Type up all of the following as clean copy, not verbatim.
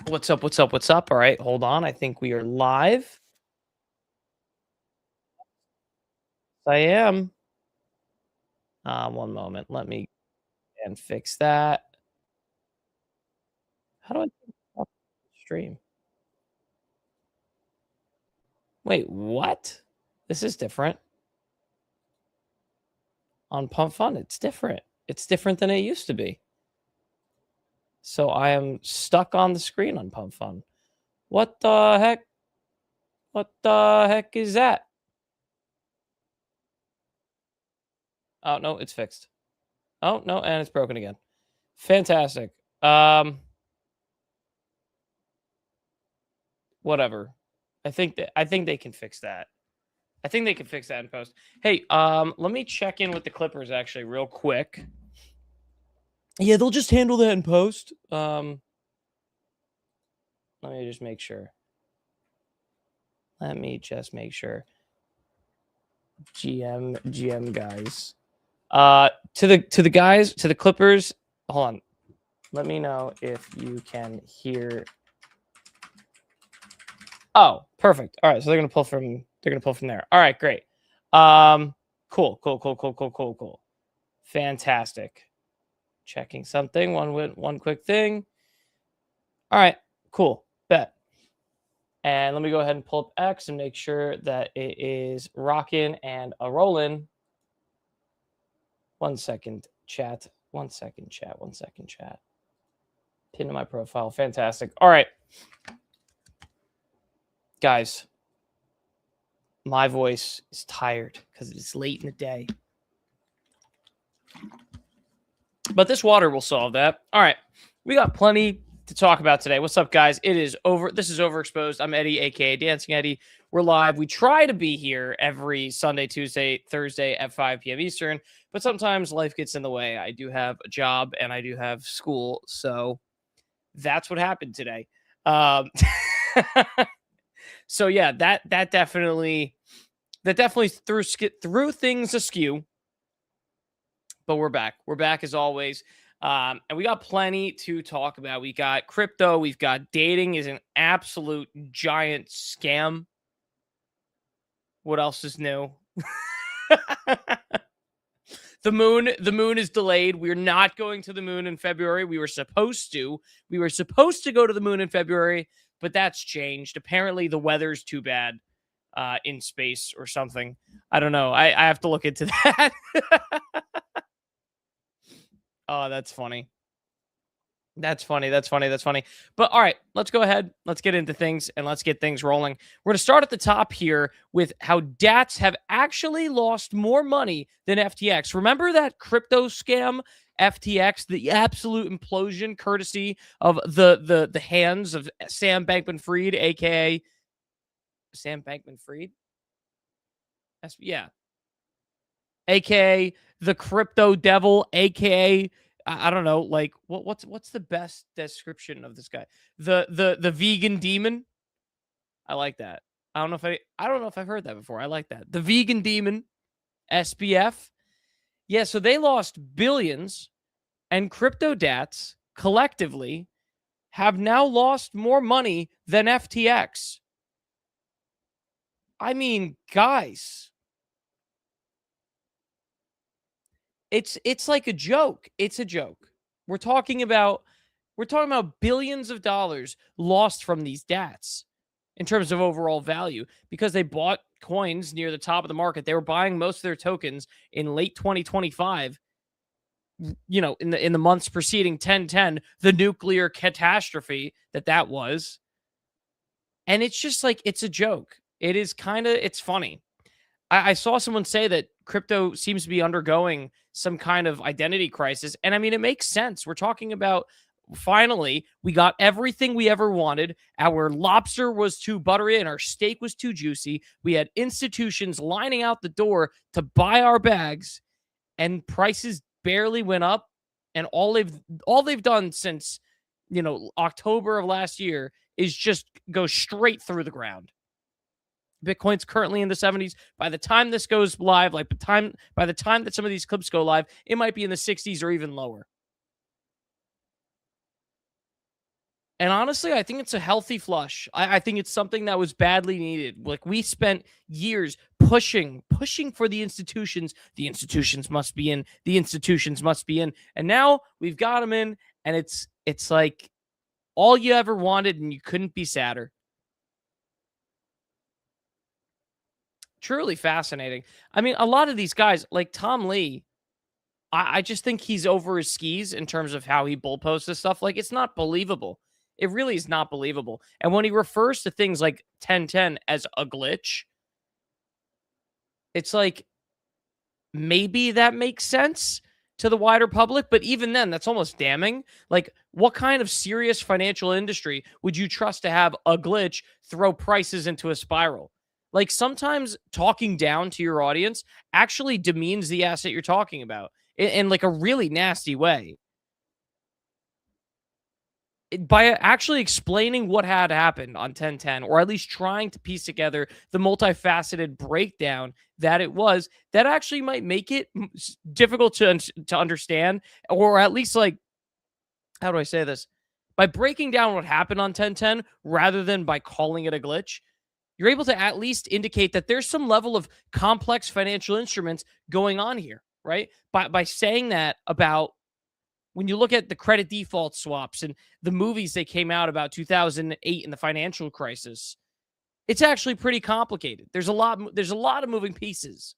What's up? What's up? What's up? All right, hold on. I think we are live. I am. One moment. Let me and fix that. How do I stop the stream? Wait, what? This is different. On Pump Fun, it's different. It's different than it used to be. So I am stuck on the screen on Pump Fun. What the heck? What the heck is that? Oh no, it's fixed. Oh no, and it's broken again. Fantastic. Whatever. I think they can fix that. I think they can fix that in post. Hey, let me check in with the Clippers actually real quick. Yeah, they'll just handle that in post. Let me just make sure. GM guys. To the guys, to the Clippers. Hold on. Let me know if you can hear. Oh, perfect. All right, so they're gonna pull from there. All right, great. Cool. Fantastic. Checking something. One quick thing. All right, cool. Bet. And let me go ahead and pull up X and make sure that it is rocking and a rolling. 1 second, chat. 1 second, chat. 1 second, chat. Pin to my profile. Fantastic. All right. Guys, my voice is tired because it's late in the day. But this water will solve that. All right. We got plenty to talk about today. What's up, guys? It is over. This is Overexposed. I'm Eddie, aka Dancing Eddie. We're live. We try to be here every Sunday, Tuesday, Thursday at 5 p.m. Eastern, but sometimes life gets in the way. I do have a job and I do have school, so that's what happened today. So yeah, that definitely threw things askew. But we're back. We're back as always. And we got plenty to talk about. We got crypto. We've got dating is an absolute giant scam. What else is new? The moon is delayed. We're not going to the moon in February. We were supposed to. We were supposed to go to the moon in February, but that's changed. Apparently the weather's too bad in space or something. I don't know. I have to look into that. Oh, that's funny. That's funny. But all right, let's go ahead. Let's get into things and let's get things rolling. We're going to start at the top here with how DATs have actually lost more money than FTX. Remember that crypto scam, FTX, the absolute implosion courtesy of the hands of Sam Bankman-Fried, aka Sam Bankman-Fried? Yeah. AKA the crypto devil, AKA I don't know, like what's the best description of this guy? The vegan demon. I like that. I don't know if I've heard that before. I like that. The vegan demon, SBF. Yeah, so they lost billions, and crypto dats collectively have now lost more money than FTX. I mean, guys, it's like a joke. It's a joke. We're talking about billions of dollars lost from these DATs in terms of overall value because they bought coins near the top of the market. They were buying most of their tokens in late 2025, in the months preceding 1010, the nuclear catastrophe that was. And it's just like, it's a joke. It's funny. I saw someone say that crypto seems to be undergoing some kind of identity crisis. And I mean, it makes sense. We're talking about finally, we got everything we ever wanted. Our lobster was too buttery and our steak was too juicy. We had institutions lining out the door to buy our bags, and prices barely went up. And all they've done since, October of last year is just go straight through the ground. Bitcoin's currently in the 70s. By the time this goes live, by the time that some of these clips go live, it might be in the 60s or even lower. And honestly, I think it's a healthy flush. I think it's something that was badly needed. Like we spent years pushing for the institutions. The institutions must be in. The institutions must be in. And now we've got them in, and it's like all you ever wanted, and you couldn't be sadder. Truly fascinating. I mean, a lot of these guys, like Tom Lee, I just think he's over his skis in terms of how he bullposts this stuff. Like, it's not believable. It really is not believable. And when he refers to things like 1010 as a glitch, it's like maybe that makes sense to the wider public, but even then, that's almost damning. Like, what kind of serious financial industry would you trust to have a glitch throw prices into a spiral? Like, sometimes talking down to your audience actually demeans the asset you're talking about in like a really nasty way. By actually explaining what had happened on 1010, or at least trying to piece together the multifaceted breakdown that it was, that actually might make it difficult to understand, or at least, like, how do I say this? By breaking down what happened on 1010 rather than by calling it a glitch, you're able to at least indicate that there's some level of complex financial instruments going on here, right? By saying that about, when you look at the credit default swaps and the movies that came out about 2008 and the financial crisis, it's actually pretty complicated. There's a lot of moving pieces.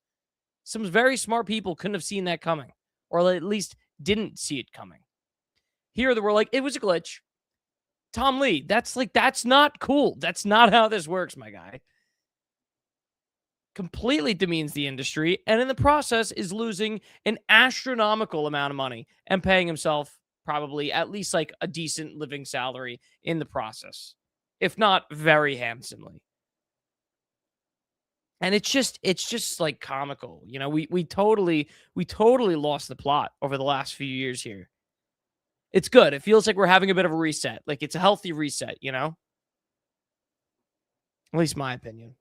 Some very smart people couldn't have seen that coming, or at least didn't see it coming. Here they were like, it was a glitch. Tom Lee, that's not cool. That's not how this works, my guy. Completely demeans the industry, and in the process is losing an astronomical amount of money and paying himself probably at least like a decent living salary in the process, if not very handsomely. And it's just like comical. We totally lost the plot over the last few years here. It's good. It feels like we're having a bit of a reset. Like, it's a healthy reset. At least my opinion.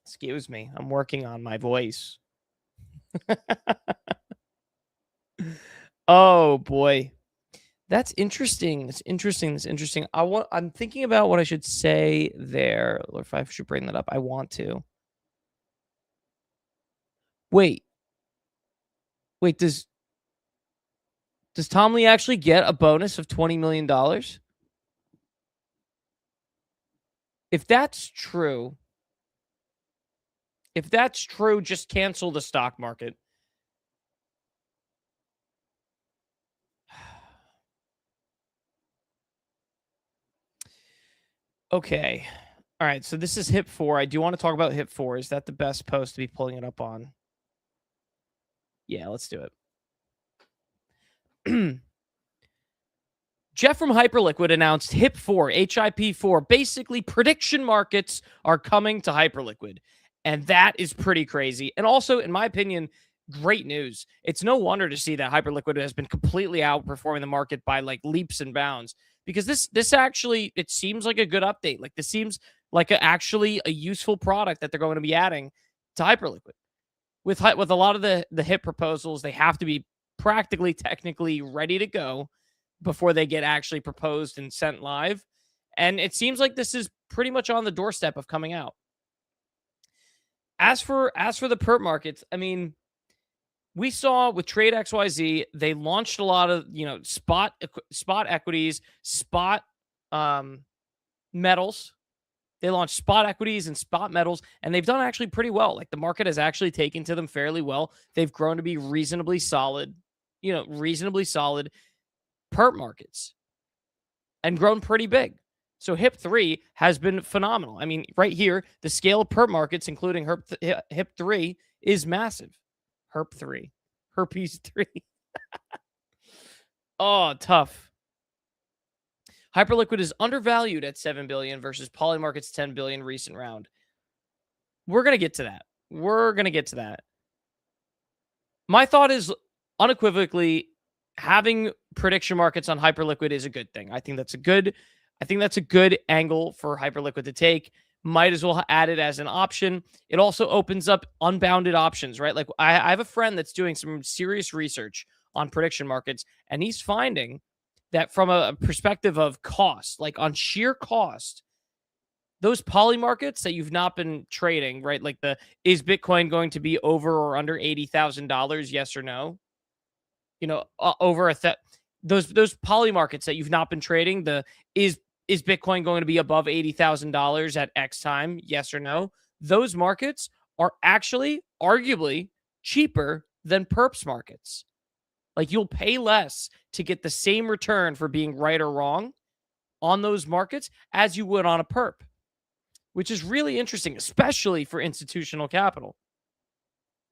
Excuse me. I'm working on my voice. Oh boy. That's interesting. That's interesting. That's interesting. I'm thinking about what I should say there, or if I should bring that up. I want to. Wait. Wait, does Tom Lee actually get a bonus of $20 million? If that's true, just cancel the stock market. Okay. All right. So this is HIP 4. I do want to talk about HIP 4. Is that the best post to be pulling it up on? Yeah, let's do it. Jeff from Hyperliquid announced HIP 4, HIP 4. Basically, prediction markets are coming to Hyperliquid. And that is pretty crazy. And also, in my opinion, great news. It's no wonder to see that Hyperliquid has been completely outperforming the market by like leaps and bounds, because this actually, it seems like a good update. Like, this seems like actually a useful product that they're going to be adding to Hyperliquid. With a lot of the HIP proposals, they have to be practically technically ready to go before they get actually proposed and sent live. And it seems like this is pretty much on the doorstep of coming out. As for the perp markets, I mean, we saw with Trade XYZ, they launched a lot of, spot equities, spot metals. They launched spot equities and spot metals, and they've done actually pretty well. Like, the market has actually taken to them fairly well. They've grown to be reasonably solid perp markets, and grown pretty big. So HIP 3 has been phenomenal. I mean, right here, the scale of perp markets, including HIP 3, is massive. Herpes 3. Oh, tough. Hyperliquid is undervalued at $7 billion versus Polymarket's $10 billion recent round. We're going to get to that. My thought is, unequivocally, having prediction markets on Hyperliquid is a good thing. I think that's a good angle for Hyperliquid to take. Might as well add it as an option. It also opens up unbounded options, right? Like, I have a friend that's doing some serious research on prediction markets, and he's finding that from a perspective of cost, like on sheer cost, those poly markets that you've not been trading, right? Like is Bitcoin going to be over or under $80,000? Yes or no? Over those poly markets that you've not been trading, is Bitcoin going to be above $80,000 at X time? Yes or no? Those markets are actually arguably cheaper than perps markets. Like, you'll pay less to get the same return for being right or wrong on those markets as you would on a perp, which is really interesting, especially for institutional capital,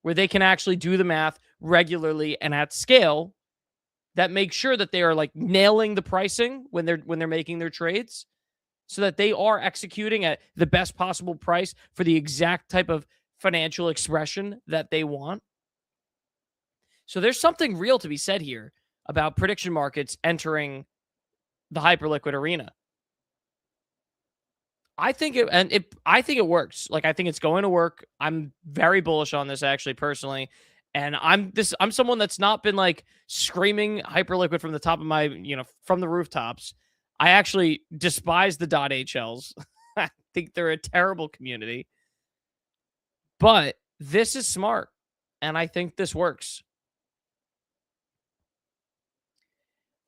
where they can actually do the math regularly and at scale that makes sure that they are like nailing the pricing when they're making their trades, so that they are executing at the best possible price for the exact type of financial expression that they want. So there's something real to be said here about prediction markets entering the hyperliquid arena. I think it works. Like, I think it's going to work. I'm very bullish on this, actually, personally. And I'm someone that's not been like screaming hyperliquid from the top of my, from the rooftops. I actually despise the .HLs. I think they're a terrible community. But this is smart, and I think this works.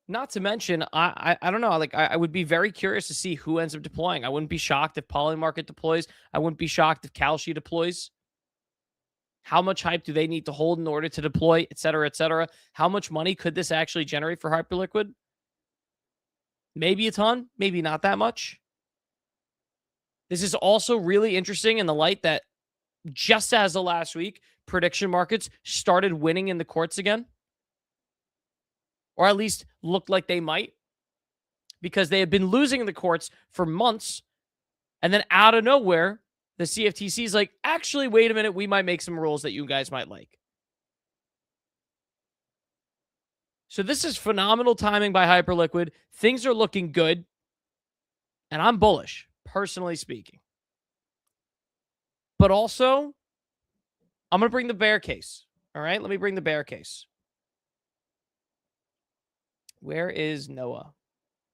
Not to mention, I don't know. Like, I would be very curious to see who ends up deploying. I wouldn't be shocked if Polymarket deploys. I wouldn't be shocked if Kalshi deploys. How much hype do they need to hold in order to deploy, et cetera, et cetera? How much money could this actually generate for Hyperliquid? Maybe a ton, maybe not that much. This is also really interesting in the light that just as of last week, prediction markets started winning in the courts again. Or at least looked like they might, because they had been losing in the courts for months. And then out of nowhere, the CFTC is like, actually, wait a minute, we might make some rules that you guys might like. So this is phenomenal timing by Hyperliquid. Things are looking good. And I'm bullish, personally speaking. But also, I'm going to bring the bear case. All right, let me bring the bear case. Where is Noah?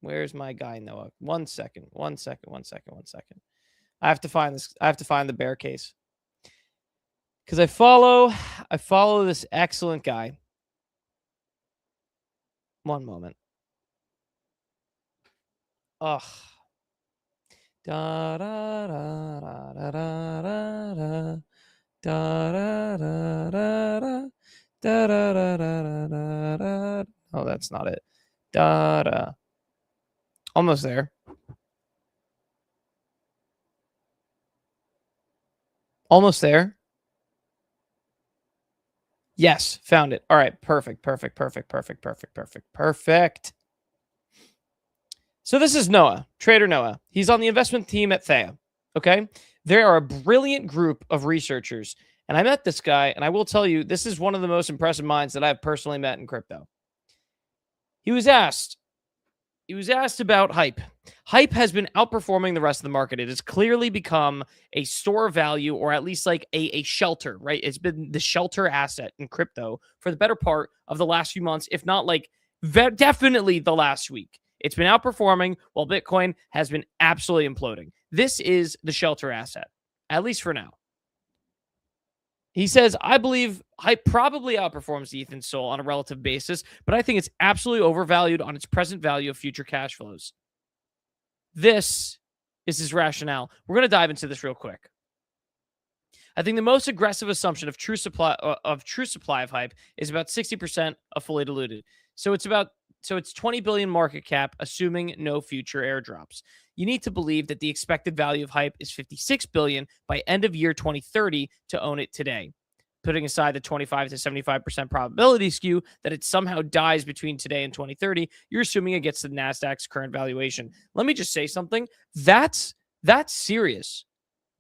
Where's my guy, Noah? One second. I have to find this. I have to find the bear case. Because I follow this excellent guy. One moment. Ugh. Da da da da da da da da da da da da da da da. Oh, that's not it. Da. Almost there. Almost there. Yes, found it. All right, perfect. So this is Noah, Trader Noah. He's on the investment team at Thea, okay? They are a brilliant group of researchers, and I met this guy, and I will tell you, this is one of the most impressive minds that I've personally met in crypto. He was asked about hype. Hype has been outperforming the rest of the market. It has clearly become a store of value, or at least like a shelter, right? It's been the shelter asset in crypto for the better part of the last few months, if not like definitely the last week. It's been outperforming while Bitcoin has been absolutely imploding. This is the shelter asset, at least for now. He says, I believe hype probably outperforms the Ethan Sol on a relative basis, but I think it's absolutely overvalued on its present value of future cash flows. This is his rationale. We're going to dive into this real quick. I think the most aggressive assumption of true supply of hype is about 60% of fully diluted. So it's 20 billion market cap, assuming no future airdrops. You need to believe that the expected value of hype is 56 billion by end of year 2030 to own it today. Putting aside the 25 to 75% probability skew that it somehow dies between today and 2030, you're assuming it gets to the Nasdaq's current valuation. Let me just say something. That's serious.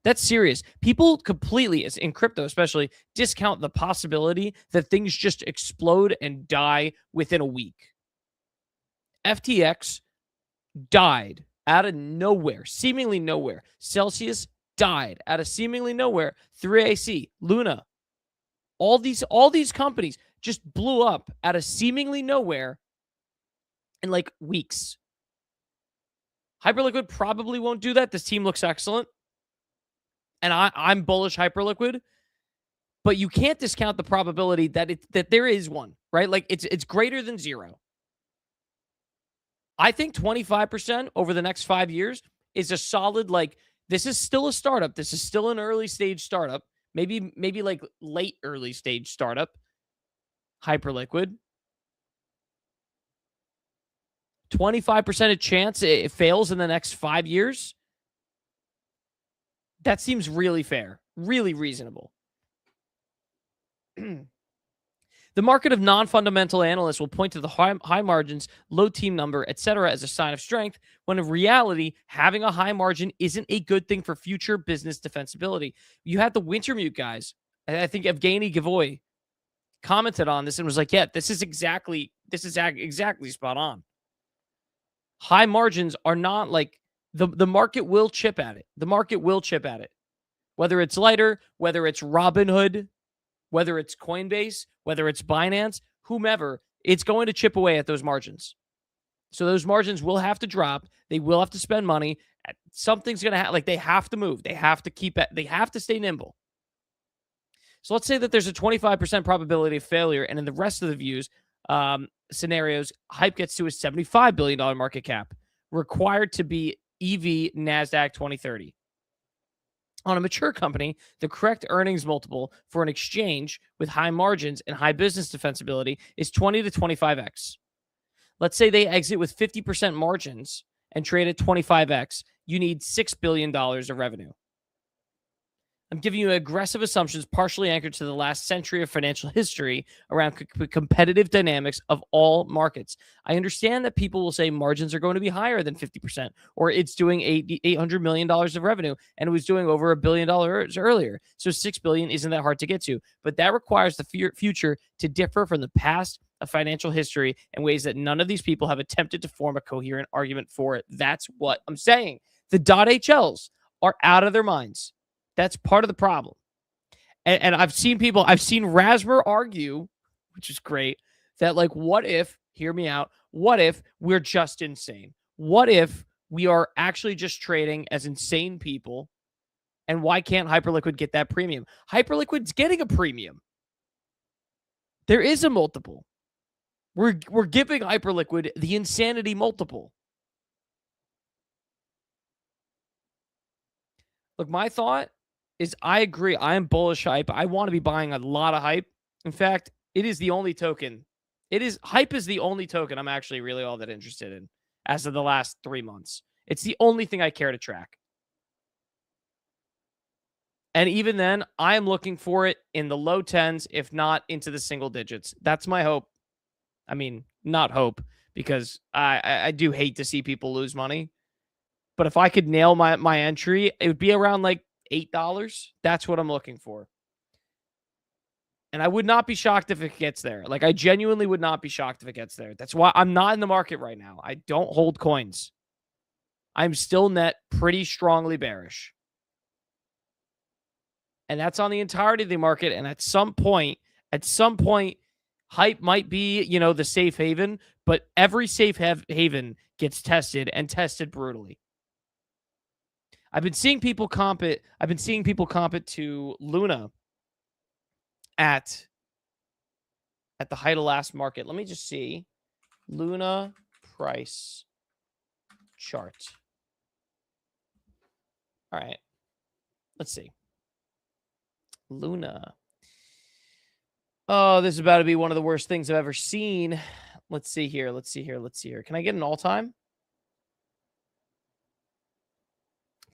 That's serious. People completely, in crypto especially, discount the possibility that things just explode and die within a week. FTX died out of nowhere, seemingly nowhere. Celsius died out of seemingly nowhere. 3AC, Luna, all these companies just blew up out of seemingly nowhere in like weeks. Hyperliquid probably won't do that. This team looks excellent. And I'm bullish Hyperliquid, but you can't discount the probability that there is one, right? Like it's greater than zero. I think 25% over the next 5 years is a solid, like, this is still a startup. This is still an early stage startup. Maybe like late early stage startup. Hyperliquid. 25% of chance it fails in the next 5 years. That seems really fair, really reasonable. The market of non-fundamental analysts will point to the high margins, low team number, etc. as a sign of strength, when in reality, having a high margin isn't a good thing for future business defensibility. You had the Wintermute guys. I think Evgeny Gavoy commented on this and was like, yeah, this is exactly spot on. High margins are not like, the market will chip at it. The market will chip at it. Whether it's Lighter, whether it's Robinhood, whether it's Coinbase, whether it's Binance, whomever, it's going to chip away at those margins. So those margins will have to drop. They will have to spend money. Something's going to happen. Like, they have to move. They have to keep it. They have to stay nimble. So let's say that there's a 25% probability of failure. And in the rest of the views, scenarios, Hype gets to a $75 billion market cap, required to be EV NASDAQ 2030. On a mature company, the correct earnings multiple for an exchange with high margins and high business defensibility is 20 to 25x. Let's say they exit with 50% margins and trade at 25x. You need $6 billion of revenue. I'm giving you aggressive assumptions partially anchored to the last century of financial history around competitive dynamics of all markets. I understand that people will say margins are going to be higher than 50%, or it's doing $800 million of revenue, and it was doing over $1 billion earlier. So $6 billion isn't that hard to get to, but that requires the future to differ from the past of financial history in ways that none of these people have attempted to form a coherent argument for it. That's what I'm saying. The .HLs are out of their minds. That's part of the problem. And I've seen Rasmer argue, which is great, that like, what if, hear me out, what if we're just insane? What if we are actually just trading as insane people? And why can't Hyperliquid get that premium? Hyperliquid's getting a premium. There is a multiple. We're giving Hyperliquid the insanity multiple. Look, my thought is, I agree. I am bullish Hype. I want to be buying a lot of Hype. In fact, it is the only token. Hype is the only token I'm actually really all that interested in as of the last 3 months. It's the only thing I care to track. And even then, I am looking for it in the low 10s, if not into the single digits. That's my hope. I mean, not hope, because I do hate to see people lose money. But if I could nail my entry, it would be around like $8. That's what I'm looking for. And I would not be shocked if it gets there. Like, I genuinely would not be shocked if it gets there. That's why I'm not in the market right now. I don't hold coins. I'm still net pretty strongly bearish. And that's on the entirety of the market. And at some point, Hype might be, the safe haven, but every safe haven gets tested, and tested brutally. I've been seeing people comp it to Luna at the height of last market. Let me just see. Luna price chart. All right. Let's see. Luna. Oh, this is about to be one of the worst things I've ever seen. Let's see here. Can I get an all-time?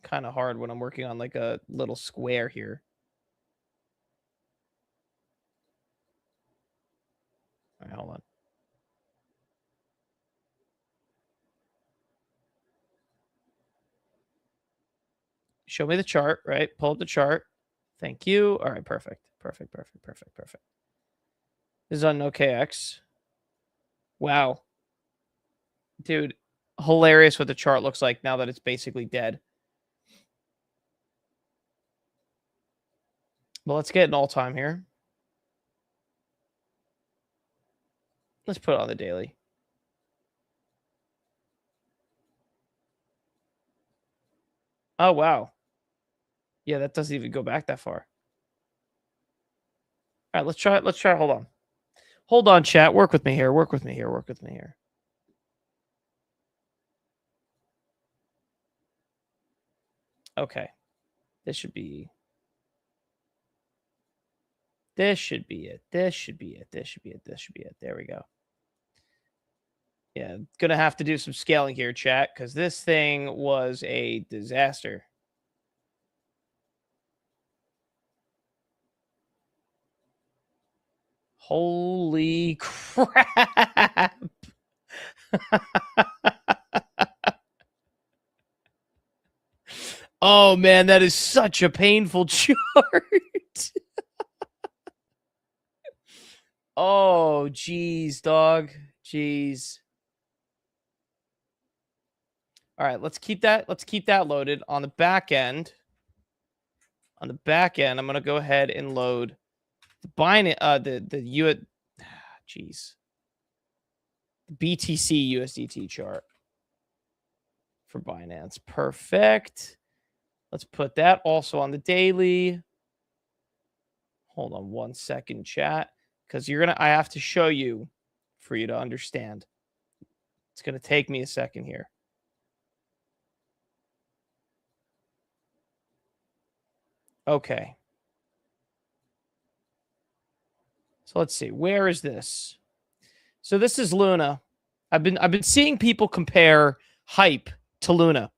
Kind of hard when I'm working on like a little square here. All right, hold on. Show me the chart, right? Pull up the chart. Thank you. All right, perfect. This is on OKX. Wow. Dude, hilarious what the chart looks like now that it's basically dead. Well, let's get an all-time here. Let's put it on the daily. Oh, wow. Yeah, that doesn't even go back that far. All right, let's try it. Let's try it. Hold on. Hold on, chat. Work with me here. Work with me here. Work with me here. Okay. This should be it. This should be it. This should be it. This should be it. There we go. Yeah, gonna have to do some scaling here, chat, because this thing was a disaster. Holy crap. Oh man, that is such a painful chart. Oh, geez, dog. Jeez. All right, let's keep that loaded on the back end. On the back end, I'm gonna go ahead and load the Binance, the U, jeez, BTC USDT chart for Binance. Perfect. Let's put that also on the daily. Hold on 1 second, chat, because I have to show you for you to understand. It's gonna take me a second here. Okay. So let's see. Where is this? So this is Luna. I've been seeing people compare Hype to Luna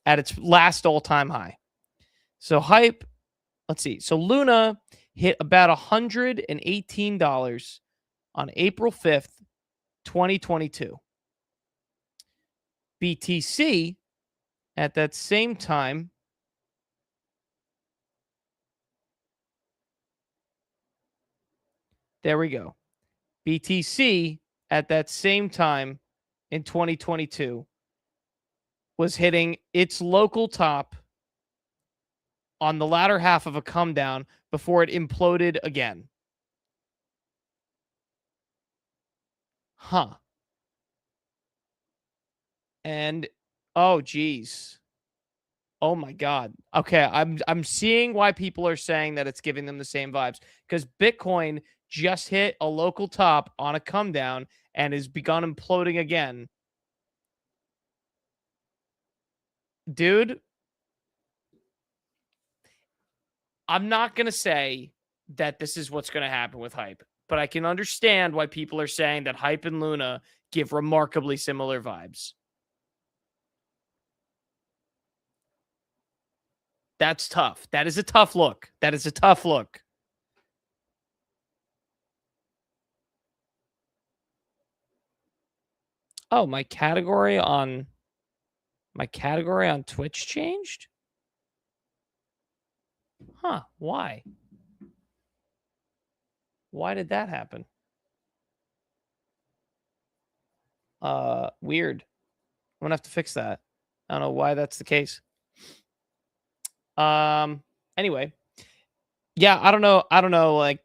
at its last all-time high. So Hype, let's see. So Luna hit about $118 on April 5th, 2022. BTC at that same time there we go. BTC at that same time in 2022 was hitting its local top on the latter half of a come down before it imploded again. Huh. And oh geez. Oh my god. Okay, I'm seeing why people are saying that it's giving them the same vibes, because Bitcoin just hit a local top on a come down and has begun imploding again. Dude, I'm not going to say that this is what's going to happen with Hype, but I can understand why people are saying that Hype and Luna give remarkably similar vibes. That's tough. That is a tough look. That is a tough look. Oh, my category on Twitch changed? Huh, why? Why did that happen? Weird. I'm gonna have to fix that. I don't know why that's the case. Anyway. Yeah, I don't know, like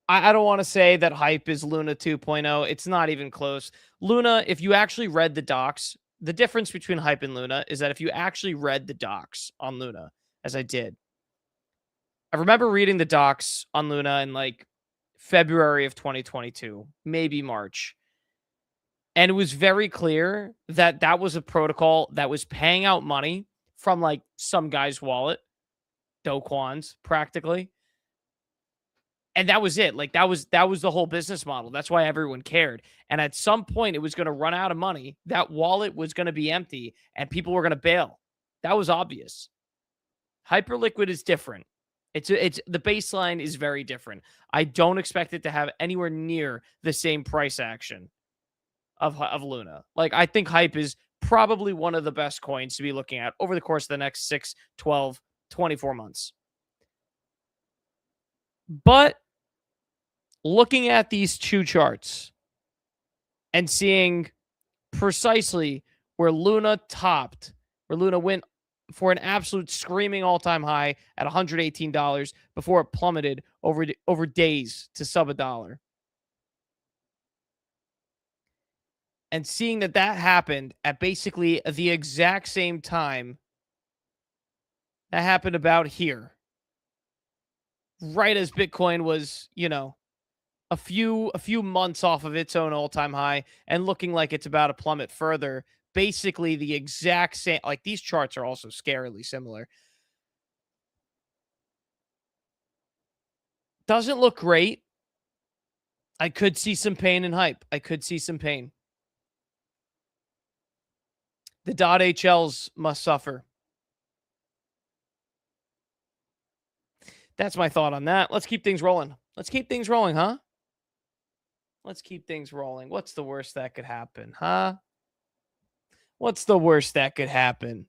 I don't want to say that Hype is Luna 2.0. It's not even close. Luna, if you actually read the docs, the difference between Hype and Luna is that if you actually read the docs on Luna, as I did, I remember reading the docs on Luna in like February of 2022, maybe March. And it was very clear that that was a protocol that was paying out money from like some guy's wallet, Do Kwon's practically. And that was it. Like that was the whole business model. That's why everyone cared. And at some point it was going to run out of money. That wallet was going to be empty and people were going to bail. That was obvious. Hyperliquid is different. It's the baseline is very different. I don't expect it to have anywhere near the same price action of Luna. Like I think Hype is probably one of the best coins to be looking at over the course of the next 6, 12, 24 months. But looking at these two charts and seeing precisely where Luna topped, where Luna went for an absolute screaming all-time high at $118 before it plummeted over days to sub $1. and seeing that that happened at basically the exact same time that happened about here, right as Bitcoin was, a few months off of its own all-time high and looking like it's about to plummet further. Basically the exact same, like these charts are also scarily similar. Doesn't look great. I could see some pain and hype. I could see some pain. The .HLs must suffer. That's my thought on that. Let's keep things rolling. Let's keep things rolling, huh? Let's keep things rolling. What's the worst that could happen, huh? What's the worst that could happen?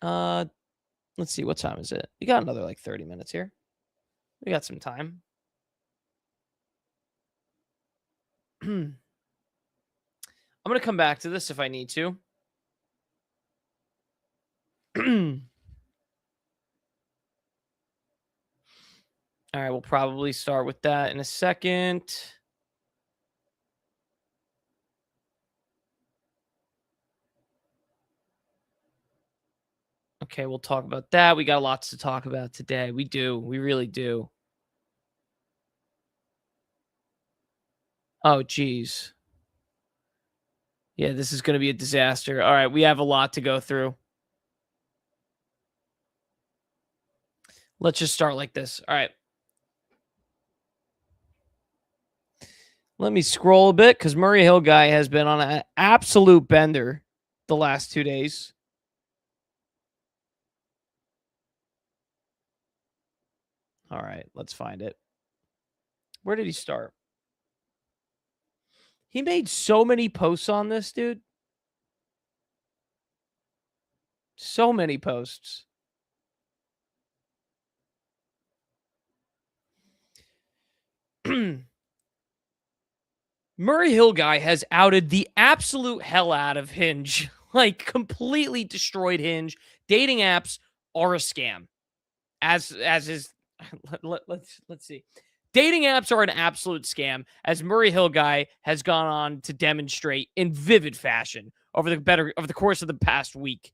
Let's see. What time is it? We got another like 30 minutes here. We got some time. I'm going to come back to this if I need to. All right, we'll probably start with that in a second. Okay, we'll talk about that. We got lots to talk about today. We do. We really do. Oh, geez. Yeah, this is going to be a disaster. All right, we have a lot to go through. Let's just start like this. All right. Let me scroll a bit because Murray Hill guy has been on an absolute bender the last 2 days. All right, let's find it. Where did he start? He made so many posts on this, dude. So many posts. Murray Hill guy has outed the absolute hell out of Hinge. Like completely destroyed Hinge. Dating apps are a scam. As is let's see. Dating apps are an absolute scam, as Murray Hill guy has gone on to demonstrate in vivid fashion over the course of the past week.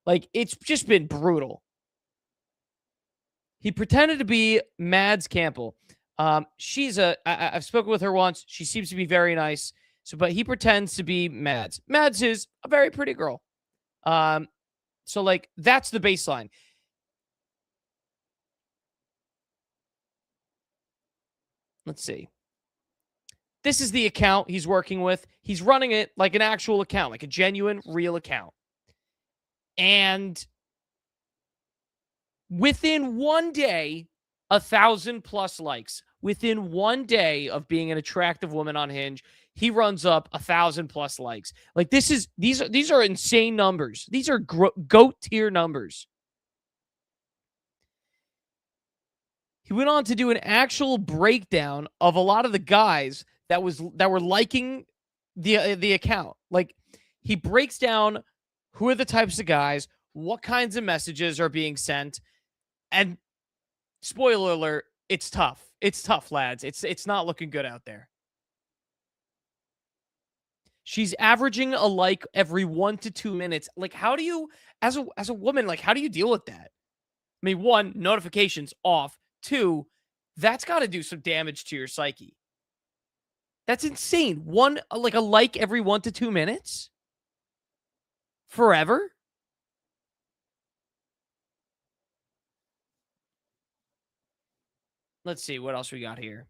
Like it's just been brutal. He pretended to be Mads Campbell. I've spoken with her once. She seems to be very nice. But he pretends to be Mads. Mads is a very pretty girl. So like that's the baseline. Let's see. This is the account he's working with. He's running it like an actual account, like a genuine, real account. And within one day, 1,000+ likes. Within one day of being an attractive woman on Hinge, he runs up 1,000+ likes. Like these are insane numbers. These are GOAT tier numbers. He went on to do an actual breakdown of a lot of the guys that were liking the account. Like he breaks down who are the types of guys, what kinds of messages are being sent, and spoiler alert, it's tough. It's tough, lads. It's not looking good out there. She's averaging a like every 1 to 2 minutes. Like, how do you, as a woman, like, how do you deal with that? I mean, 1, notifications off. 2, that's got to do some damage to your psyche. That's insane. A like every 1 to 2 minutes? Forever? Let's see what else we got here.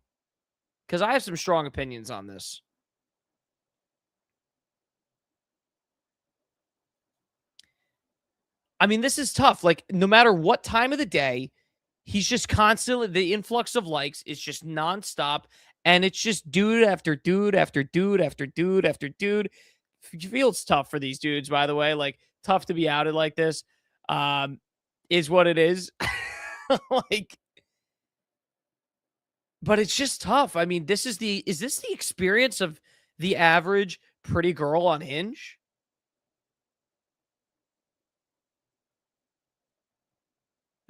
Because I have some strong opinions on this. I mean, this is tough. Like, no matter what time of the day, he's just constantly, the influx of likes is just nonstop. And it's just dude after dude after dude after dude after dude. Feels tough for these dudes, by the way. Like, tough to be outed like this. Is what it is. Like, but it's just tough. I mean, is this the experience of the average pretty girl on Hinge?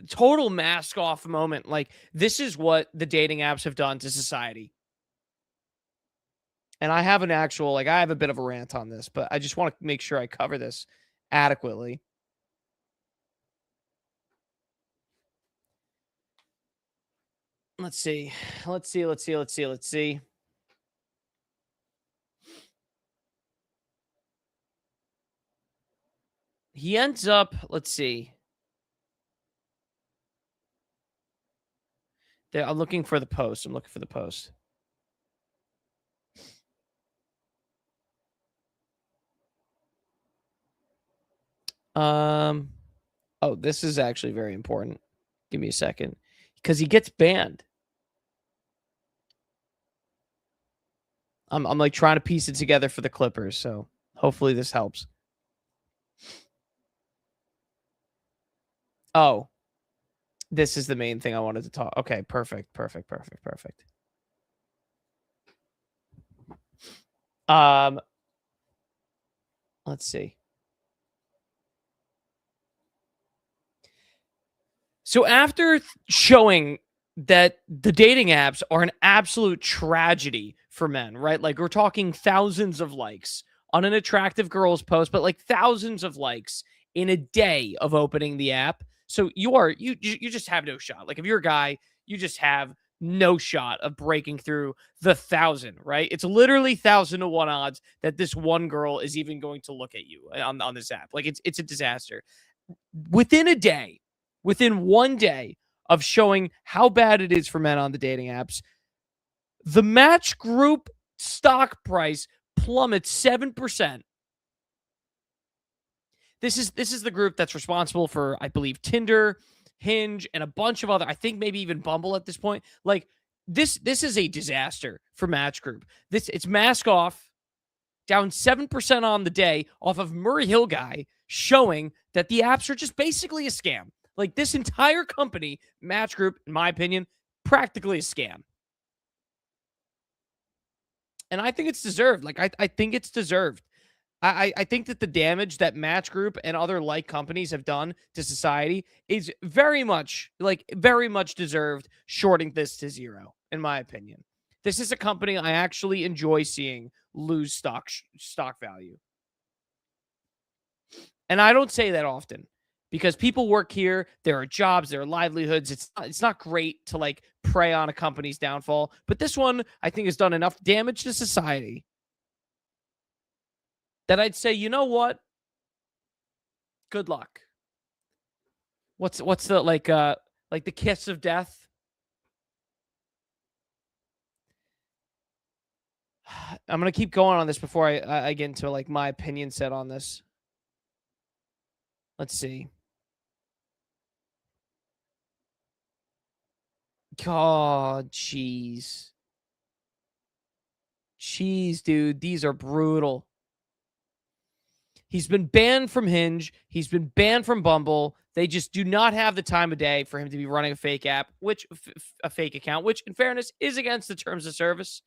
total mask off moment. Like, this is what the dating apps have done to society. And I have an actual, like, I have a bit of a rant on this, but I just want to make sure I cover this adequately. Let's see. Let's see. Let's see. Let's see. Let's see. He ends up, let's see. There, I'm looking for the post. I'm looking for the post. Oh, this is actually very important. Give me a second. Because he gets banned. I'm like trying to piece it together for the Clippers, so hopefully this helps. Oh, this is the main thing I wanted to talk. Okay, perfect, perfect, perfect, perfect. Let's see. So after showing that the dating apps are an absolute tragedy for men, right? Like, we're talking thousands of likes on an attractive girl's post, but like thousands of likes in a day of opening the app. So you just have no shot. Like, if you're a guy, you just have no shot of breaking through the 1,000, right? It's literally 1,000 to 1 odds that this one girl is even going to look at you on this app. Like, it's a disaster. Within a day, within 1 day of showing how bad it is for men on the dating apps, the Match Group stock price plummets 7%. This is the group that's responsible for, I believe, Tinder, Hinge, and a bunch of other, I think maybe even Bumble at this point. Like, this is a disaster for Match Group. It's mask off, down 7% on the day off of Murray Hill guy, showing that the apps are just basically a scam. Like, this entire company, Match Group, in my opinion, practically a scam. And I think it's deserved. Like, I think it's deserved. I think that the damage that Match Group and other like companies have done to society is very much, like, very much deserved shorting this to zero, in my opinion. This is a company I actually enjoy seeing lose stock value. And I don't say that often because people work here, there are jobs, there are livelihoods. It's not great to like prey on a company's downfall, but this one I think has done enough damage to society that I'd say, you know what? Good luck. What's the like the kiss of death? I'm gonna keep going on this before I get into like my opinion set on this. Let's see. God, jeez. Jeez, dude. These are brutal. He's been banned from Hinge. He's been banned from Bumble. They just do not have the time of day for him to be running a fake app, which a fake account, which in fairness is against the terms of service.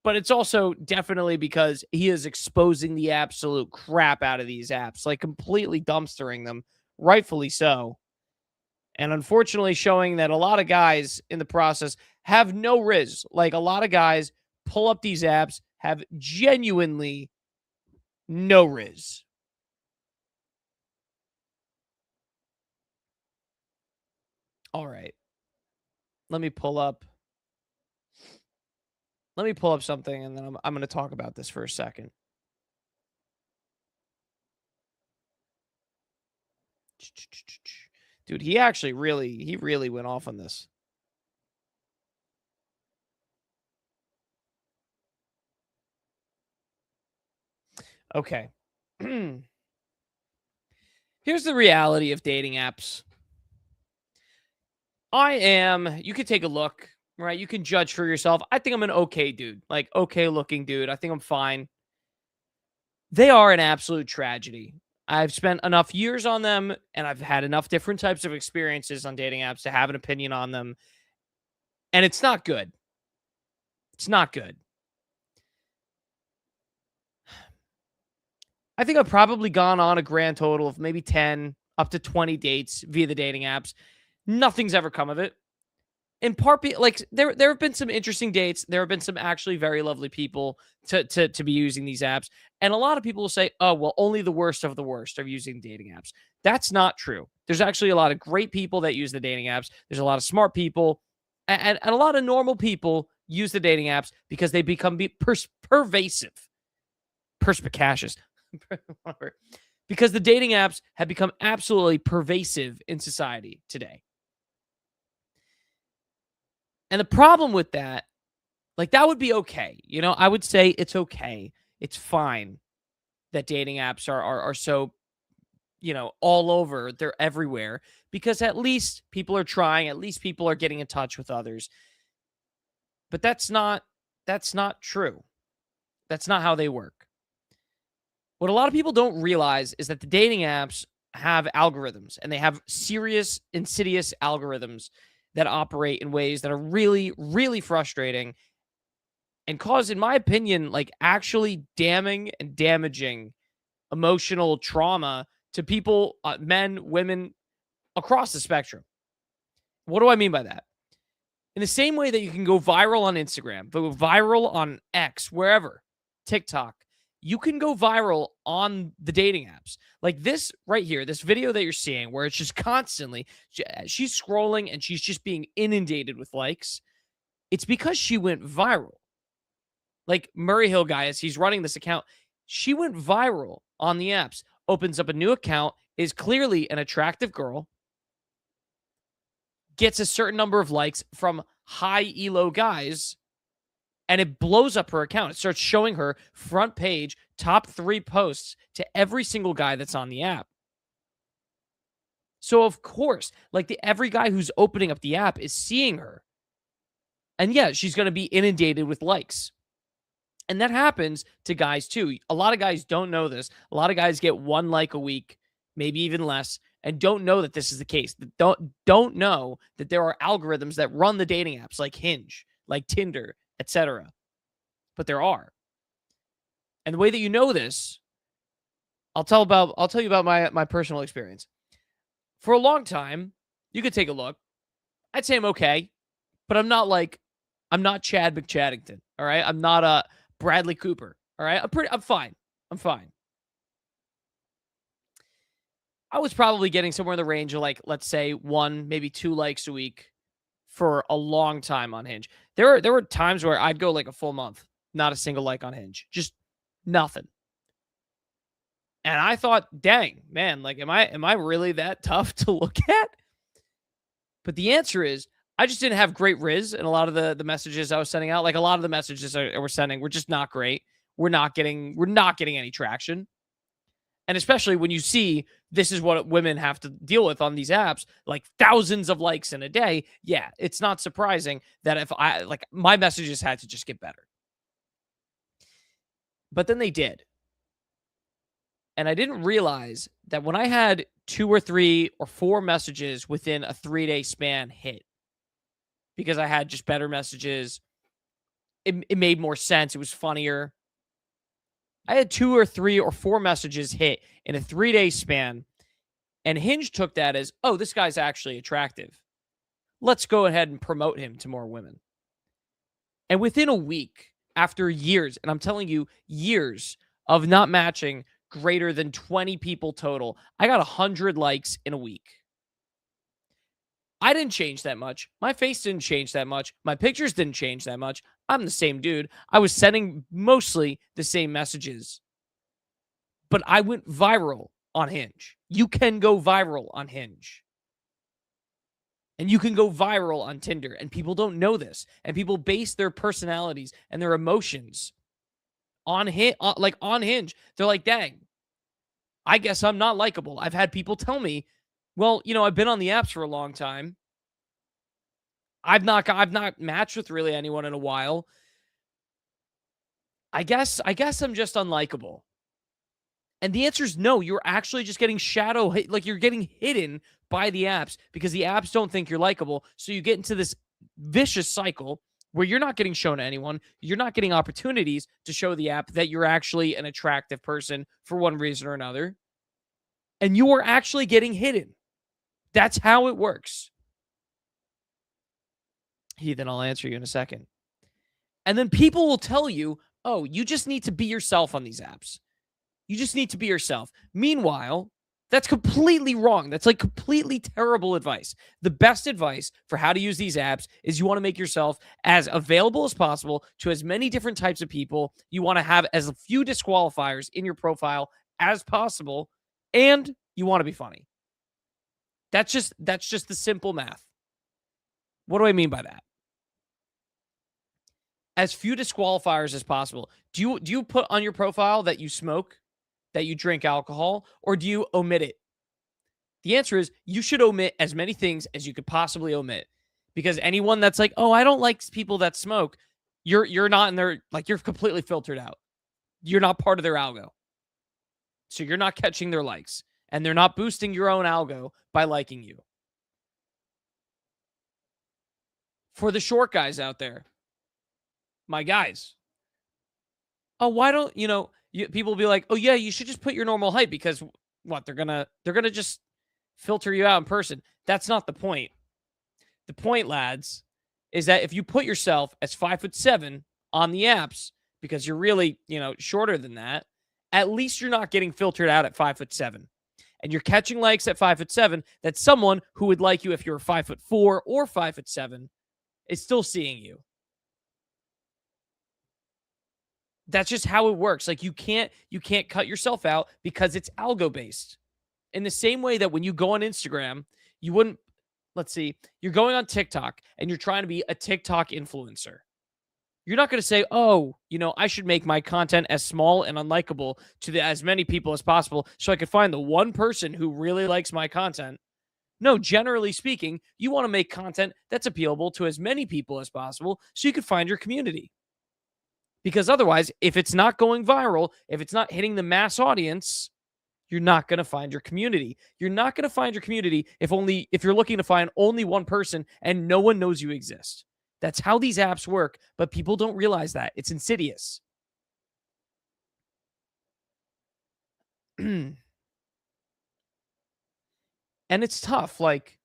But it's also definitely because he is exposing the absolute crap out of these apps, like completely dumpstering them, rightfully so. And unfortunately, showing that a lot of guys in the process have no riz. Like, a lot of guys pull up these apps, have genuinely no riz. All right. Let me pull up. Let me pull up something and then I'm going to talk about this for a second. Dude, he really went off on this. Okay. Here's the reality of dating apps. You could take a look, right? You can judge for yourself. I think I'm an okay dude, like okay looking dude. I think I'm fine. They are an absolute tragedy. I've spent enough years on them and I've had enough different types of experiences on dating apps to have an opinion on them. And it's not good. It's not good. I think I've probably gone on a grand total of maybe 10 up to 20 dates via the dating apps. Nothing's ever come of it. In part, like there have been some interesting dates. There have been some actually very lovely people to be using these apps, and a lot of people will say, "Oh, well, only the worst of the worst are using dating apps." That's not true. There's actually a lot of great people that use the dating apps. There's a lot of smart people, and a lot of normal people use the dating apps because they become pervasive, perspicacious, whatever. Because the dating apps have become absolutely pervasive in society today. And the problem with that, like that would be okay. I would say it's okay. It's fine that dating apps are so, all over. They're everywhere because at least people are trying, at least people are getting in touch with others. But that's not true. That's not how they work. What a lot of people don't realize is that the dating apps have algorithms, and they have serious, insidious algorithms that operate in ways that are really, really frustrating and cause, in my opinion, like actually damning and damaging emotional trauma to people, men, women, across the spectrum. What do I mean by that? In the same way that you can go viral on Instagram, go viral on X, wherever, TikTok, you can go viral on the dating apps. Like this right here, this video that you're seeing, where it's just constantly, she's scrolling and she's just being inundated with likes. It's because she went viral. Like Murray Hill, guys, he's running this account. She went viral on the apps, opens up a new account, is clearly an attractive girl, gets a certain number of likes from high elo guys, and it blows up her account. It starts showing her front page, top 3 posts to every single guy that's on the app. So of course, like every guy who's opening up the app is seeing her. And yeah, she's going to be inundated with likes. And that happens to guys too. A lot of guys don't know this. A lot of guys get 1 like a week, maybe even less, and don't know that this is the case. Don't know that there are algorithms that run the dating apps like Hinge, like Tinder, etc. But there are. And the way that you know this, I'll tell you about my personal experience. For a long time, you could take a look. I'd say I'm okay, but I'm not Chad McChaddington, all right? I'm not a Bradley Cooper, all right? I'm fine. I'm fine. I was probably getting somewhere in the range of, like, let's say 1, maybe 2 likes a week for a long time on Hinge. There were times where I'd go like a full month, not a single like on Hinge, just nothing. And I thought, dang, man, like, am I really that tough to look at? But the answer is, I just didn't have great riz in a lot of the messages I was sending out. Like, a lot of the messages I were sending were just not great. We're not getting any traction. And especially when you see this is what women have to deal with on these apps, like thousands of likes in a day. Yeah, it's not surprising that if my messages had to just get better. But then they did. And I didn't realize that when I had 2 or 3 or 4 messages within a 3-day span hit, because I had just better messages, it made more sense. It was funnier. I had 2 or 3 or 4 messages hit in a 3-day span, and Hinge took that as, oh, this guy's actually attractive. Let's go ahead and promote him to more women. And within a week, after years, and I'm telling you, years of not matching greater than 20 people total, I got 100 likes in a week. I didn't change that much. My face didn't change that much. My pictures didn't change that much. I'm the same dude. I was sending mostly the same messages. But I went viral on Hinge. You can go viral on Hinge. And you can go viral on Tinder. And people don't know this. And people base their personalities and their emotions on Hinge. They're like, dang, I guess I'm not likable. I've had people tell me, well, I've been on the apps for a long time. I've not matched with really anyone in a while. I guess I'm just unlikable. And the answer is no. You're actually just getting you're getting hidden by the apps because the apps don't think you're likable. So you get into this vicious cycle where you're not getting shown to anyone. You're not getting opportunities to show the app that you're actually an attractive person for one reason or another. And you are actually getting hidden. That's how it works. Heathen, I'll answer you in a second. And then people will tell you, oh, you just need to be yourself on these apps. You just need to be yourself. Meanwhile, that's completely wrong. That's like completely terrible advice. The best advice for how to use these apps is you want to make yourself as available as possible to as many different types of people. You want to have as few disqualifiers in your profile as possible, and you want to be funny. That's just the simple math. What do I mean by that? As few disqualifiers as possible. Do you put on your profile that you smoke, that you drink alcohol, or do you omit it? The answer is you should omit as many things as you could possibly omit. Because anyone that's like, "Oh, I don't like people that smoke," you're not in their, like, you're completely filtered out. You're not part of their algo. So you're not catching their likes, and they're not boosting your own algo by liking you. For the short guys out there, my guys, oh, why don't people will be like, oh yeah, you should just put your normal height because what, they're gonna just filter you out in person. That's not the point. The point, lads, is that if you put yourself as 5'7" on the apps because you're really shorter than that, at least you're not getting filtered out at 5'7", and you're catching likes at 5'7". That someone who would like you if you're 5'4" or 5'7" is still seeing you. That's just how it works. Like you can't cut yourself out because it's algo based. In the same way that when you go on Instagram, you wouldn't, let's see, you're going on TikTok and you're trying to be a TikTok influencer. You're not going to say, oh, I should make my content as small and unlikable to as many people as possible so I could find the one person who really likes my content. No, generally speaking, you want to make content that's appealable to as many people as possible so you could find your community. Because otherwise, if it's not going viral, if it's not hitting the mass audience, you're not going to find your community. You're not going to find your community if you're looking to find only one person and no one knows you exist. That's how these apps work, but people don't realize that. It's insidious. And it's tough. Like,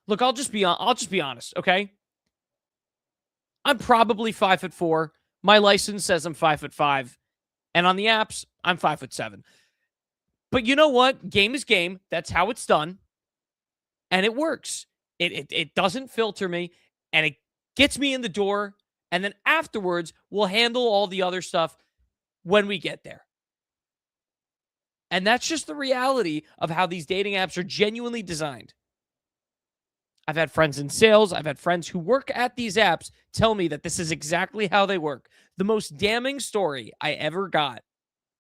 look, I'll just be honest, okay? I'm probably 5'4". My license says I'm 5'5", and on the apps, I'm 5'7". But you know what? Game is game. That's how it's done, and it works. It doesn't filter me, and it gets me in the door. And then afterwards, we'll handle all the other stuff when we get there. And that's just the reality of how these dating apps are genuinely designed. I've had friends in sales. I've had friends who work at these apps tell me that this is exactly how they work. The most damning story I ever got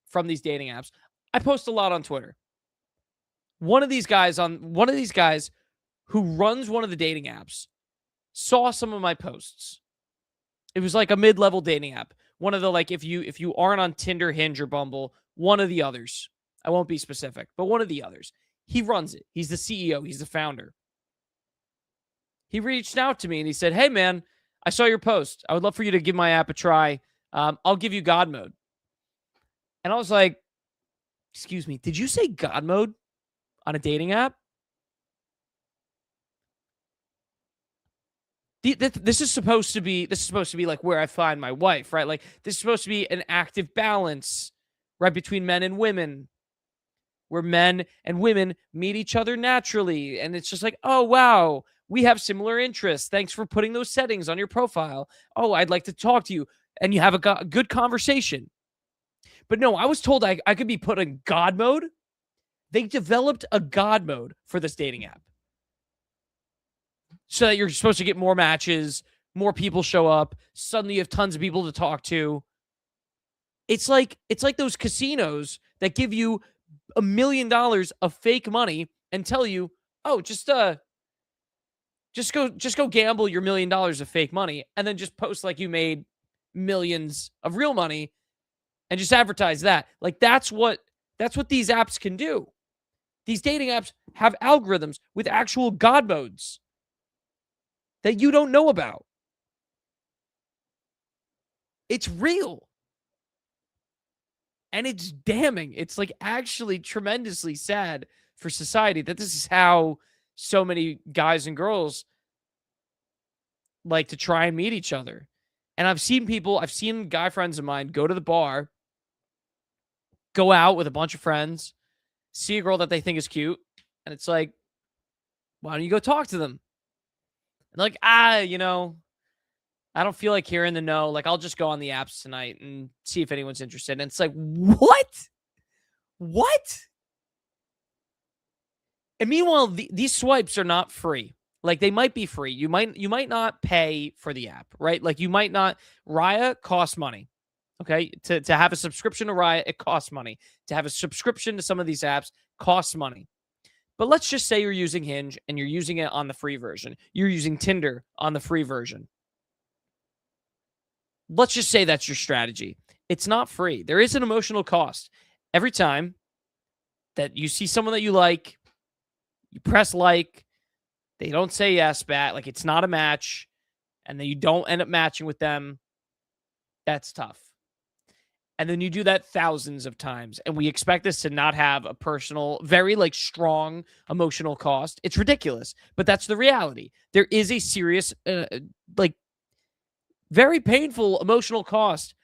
from these dating apps, I post a lot on Twitter. One of these guys who runs one of the dating apps saw some of my posts. It was like a mid-level dating app. One of the, like, if you aren't on Tinder, Hinge, or Bumble, one of the others. I won't be specific, but one of the others. He runs it. He's the CEO. He's the founder. He reached out to me and he said, hey, man, I saw your post. I would love for you to give my app a try. I'll give you God mode. And I was like, excuse me, did you say God mode on a dating app? This is supposed to be like where I find my wife, right? Like this is supposed to be an active balance, right, between men and women, where men and women meet each other naturally. And it's just like, oh, wow, we have similar interests. Thanks for putting those settings on your profile. Oh, I'd like to talk to you. And you have a good conversation. But no, I was told I could be put in God mode. They developed a God mode for this dating app so that you're supposed to get more matches, more people show up. Suddenly you have tons of people to talk to. It's like those casinos that give you $1 million of fake money and tell you, oh, just go gamble your $1 million of fake money and then just post like you made millions of real money and just advertise that. Like that's what these apps can do. These dating apps have algorithms with actual God modes that you don't know about. It's real. And it's damning. It's like actually tremendously sad for society that this is how so many guys and girls like to try and meet each other. And I've seen guy friends of mine go to the bar, go out with a bunch of friends, see a girl that they think is cute, and it's like, why don't you go talk to them? And like, I don't feel like hearing the no. Like, I'll just go on the apps tonight and see if anyone's interested. And it's like, what? What? And meanwhile, these swipes are not free. Like, they might be free. You might not pay for the app, right? Like, you might not. Raya costs money. Okay, to have a subscription to Raya, it costs money. To have a subscription to some of these apps costs money. But let's just say you're using Hinge and you're using it on the free version. You're using Tinder on the free version. Let's just say that's your strategy. It's not free. There is an emotional cost. Every time that you see someone that you like, you press like, they don't say yes back, like it's not a match, and then you don't end up matching with them. That's tough. And then you do that thousands of times, and we expect this to not have a personal, very like strong emotional cost. It's ridiculous, but that's the reality. There is a serious, like very painful emotional cost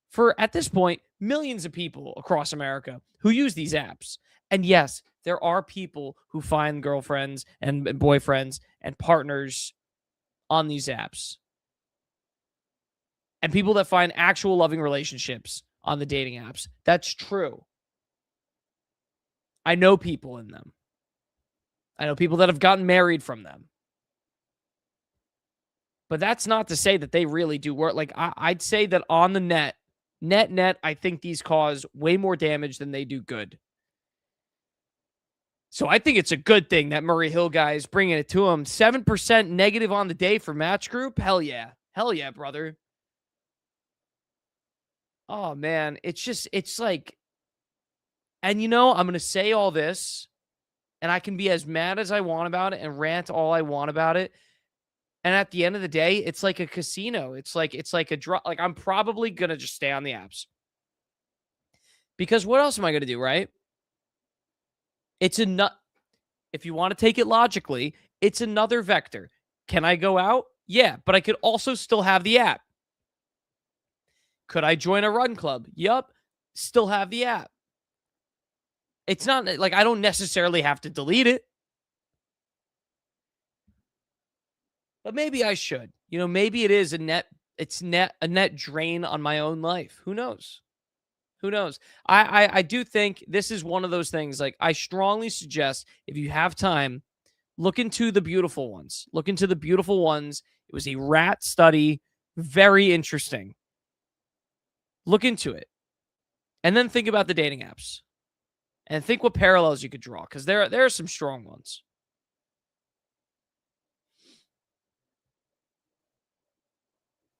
for, at this point, millions of people across America who use these apps. And yes, there are people who find girlfriends and boyfriends and partners on these apps. And people that find actual loving relationships on the dating apps. That's true. I know people in them. I know people that have gotten married from them. But that's not to say that they really do work. Like, I'd say that on the net, I think these cause way more damage than they do good. So I think it's a good thing that Murray Hill guy is bringing it to him. 7% negative on the day for Match Group. Hell yeah. Hell yeah, brother. Oh, man. It's like, and I'm going to say all this, and I can be as mad as I want about it and rant all I want about it. And at the end of the day, it's like a casino. It's like a draw. Like, I'm probably going to just stay on the apps. Because what else am I going to do, right? It's if you want to take it logically, it's another vector. Can I go out? Yeah, but I could also still have the app. Could I join a run club? Yup, still have the app. It's not like I don't necessarily have to delete it. But maybe I should. Maybe it is a net drain on my own life. Who knows? Who knows? I do think this is one of those things. Like, I strongly suggest, if you have time, look into The Beautiful Ones. Look into The Beautiful Ones. It was a rat study. Very interesting. Look into it. And then think about the dating apps. And think what parallels you could draw. Because there are some strong ones.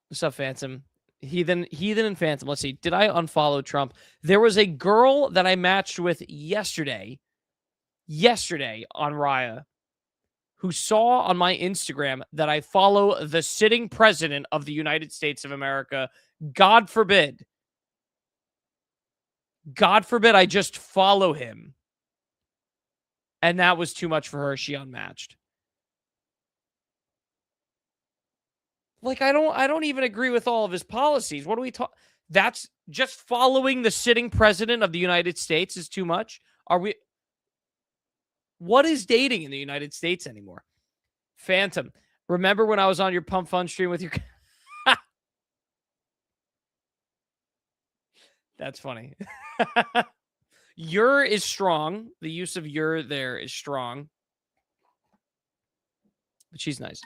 What's up, Phantom? Heathen and Phantom. Let's see. Did I unfollow Trump? There was a girl that I matched with yesterday on Raya, who saw on my Instagram that I follow the sitting president of the United States of America. God forbid I just follow him. And that was too much for her. She unmatched. Like, I don't even agree with all of his policies. What do we talk? That's just following the sitting president of the United States is too much. What is dating in the United States anymore? Phantom, remember when I was on your Pump Fun stream with your... That's funny. Your is strong. The use of your there is strong. But she's nice.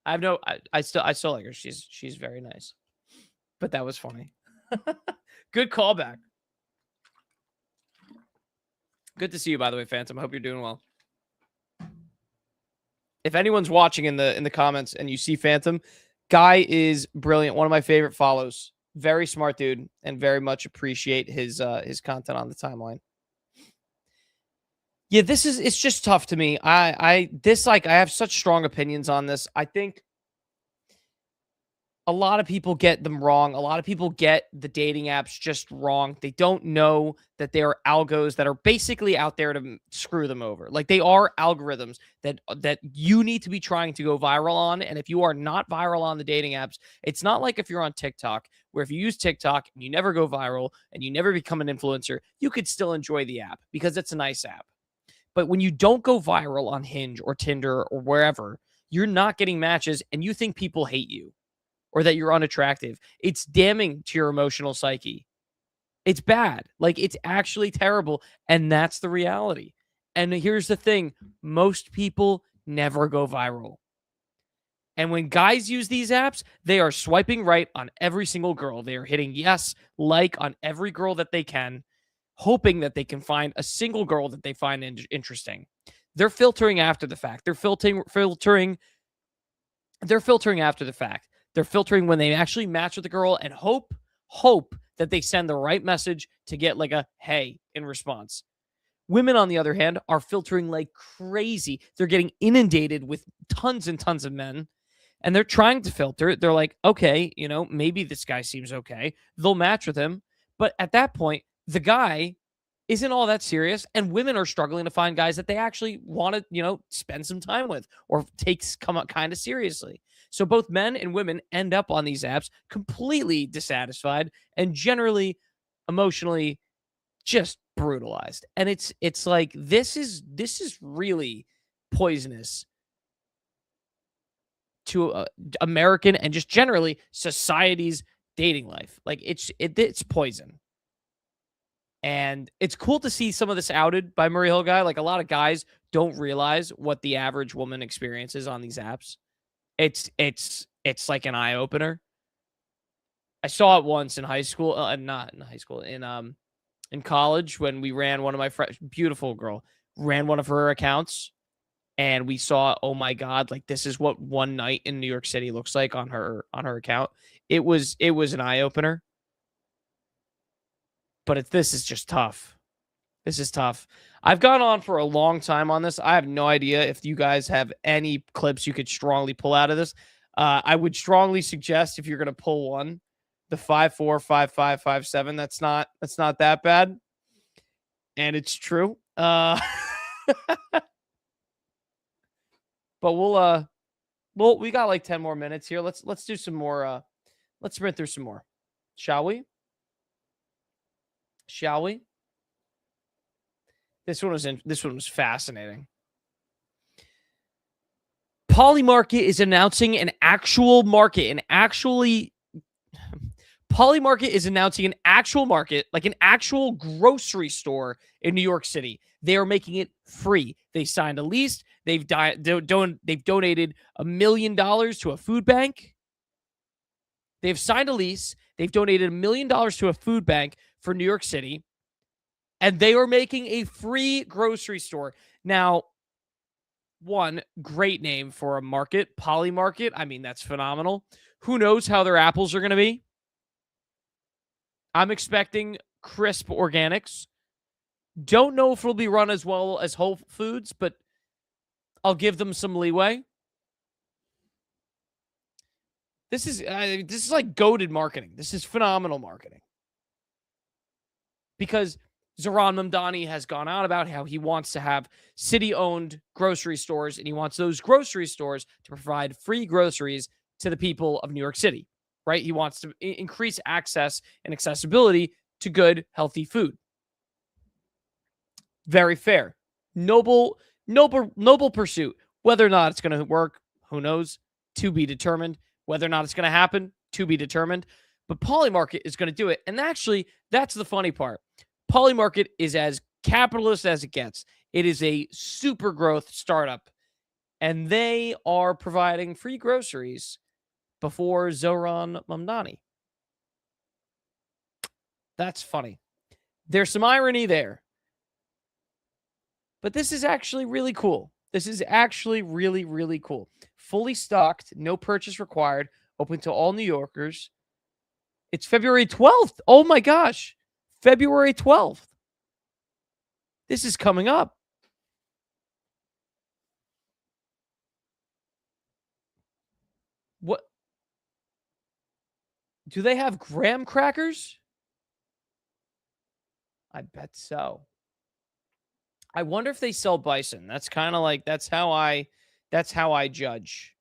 I still like her. She's very nice. But that was funny. Good callback. Good to see you, by the way, Phantom. I hope you're doing well. If anyone's watching in the comments and you see Phantom, guy is brilliant. One of my favorite follows. Very smart dude, and very much appreciate his content on the timeline. Yeah, it's just tough to me. I have such strong opinions on this. I think A lot of people get them wrong. A lot of people get the dating apps just wrong. They don't know that they are algos that are basically out there to screw them over. Like they are algorithms that you need to be trying to go viral on. And if you are not viral on the dating apps, it's not like if you're on TikTok, where if you use TikTok and you never go viral and you never become an influencer, you could still enjoy the app because it's a nice app. But when you don't go viral on Hinge or Tinder or wherever, you're not getting matches and you think people hate you or that you're unattractive. It's damning to your emotional psyche. It's bad. Like it's actually terrible. And that's the reality. And here's the thing, most people never go viral. And when guys use these apps, they are swiping right on every single girl. They are hitting yes, like on every girl that they can, hoping that they can find a single girl that they find interesting. They're filtering after the fact. They're filtering after the fact. They're filtering when they actually match with the girl and hope that they send the right message to get like a hey in response. Women, on the other hand, are filtering like crazy. They're getting inundated with tons and tons of men, and they're trying to filter. They're like, okay, maybe this guy seems okay. They'll match with him. But at that point, the guy isn't all that serious, and women are struggling to find guys that they actually want to, spend some time with or come up kind of seriously. So both men and women end up on these apps completely dissatisfied and generally emotionally just brutalized. And it's like this is really poisonous to American and just generally society's dating life. Like it's poison. And it's cool to see some of this outed by Murray Hill Guy. Like a lot of guys don't realize what the average woman experiences on these apps. It's like an eye opener. I saw it once in high school, not in high school, in college when we ran one of my friends, beautiful girl, ran one of her accounts, and we saw, oh my god, like this is what one night in New York City looks like on her account. It was an eye opener. But this is just tough. This is tough. I've gone on for a long time on this. I have no idea if you guys have any clips you could strongly pull out of this. I would strongly suggest if you're going to pull one, the 5'4", 5'5", 5'7". That's not that bad, and it's true. But we got like 10 more minutes here. Let's do some more. Let's sprint through some more, shall we? Shall we? This one was fascinating. Polymarket is announcing an actual market, Polymarket is announcing an actual market, like an actual grocery store in New York City. They are making it free. They signed a lease. They've donated $1 million to a food bank. They've signed a lease. They've donated $1 million to a food bank for New York City. And they are making a free grocery store. Now, one, great name for a market, Polymarket. I mean, that's phenomenal. Who knows how their apples are going to be? I'm expecting crisp organics. Don't know if it'll be run as well as Whole Foods, but I'll give them some leeway. This is like goated marketing. This is phenomenal marketing. Because Zohran Mamdani has gone out about how he wants to have city-owned grocery stores, and he wants those grocery stores to provide free groceries to the people of New York City, right? He wants to increase access and accessibility to good, healthy food. Very fair. Noble pursuit. Whether or not it's going to work, who knows? To be determined. Whether or not it's going to happen, to be determined. But Polymarket is going to do it. And actually, that's the funny part. Polymarket is as capitalist as it gets. It is a super growth startup. And they are providing free groceries before Zohran Mamdani. That's funny. There's some irony there. But this is actually really cool. This is actually really, really cool. Fully stocked, no purchase required, open to all New Yorkers. It's February 12th. Oh my gosh. February 12th. This is coming up. What? Do they have graham crackers? I bet so. I wonder if they sell bison. That's kind of like that's how I judge.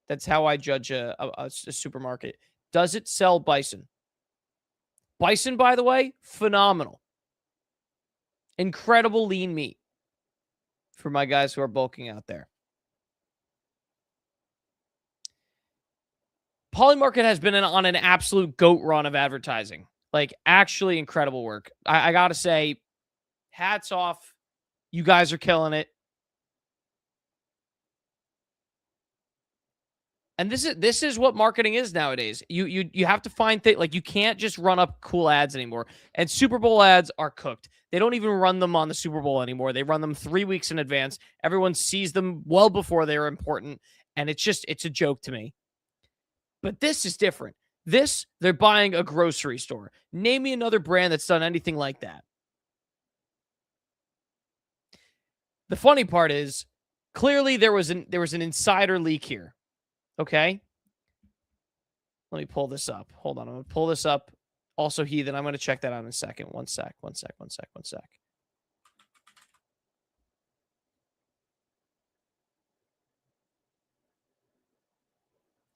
That's how I judge a supermarket. Does it sell bison? Bison, by the way, phenomenal. Incredible lean meat for my guys who are bulking out there. Polymarket has been on an absolute goat run of advertising. Like, actually incredible work. I got to say, hats off. You guys are killing it. And this is what marketing is nowadays. You have to find things like you can't just run up cool ads anymore. And Super Bowl ads are cooked. They don't even run them on the Super Bowl anymore. They run them 3 weeks in advance. Everyone sees them well before they're important, and it's a joke to me. But this is different. This, they're buying a grocery store. Name me another brand that's done anything like that. The funny part is, clearly there was an insider leak here. Okay? Let me pull this up. Hold on. I'm going to pull this up. Also, Heathen, I'm going to check that out in a second. One sec. One sec.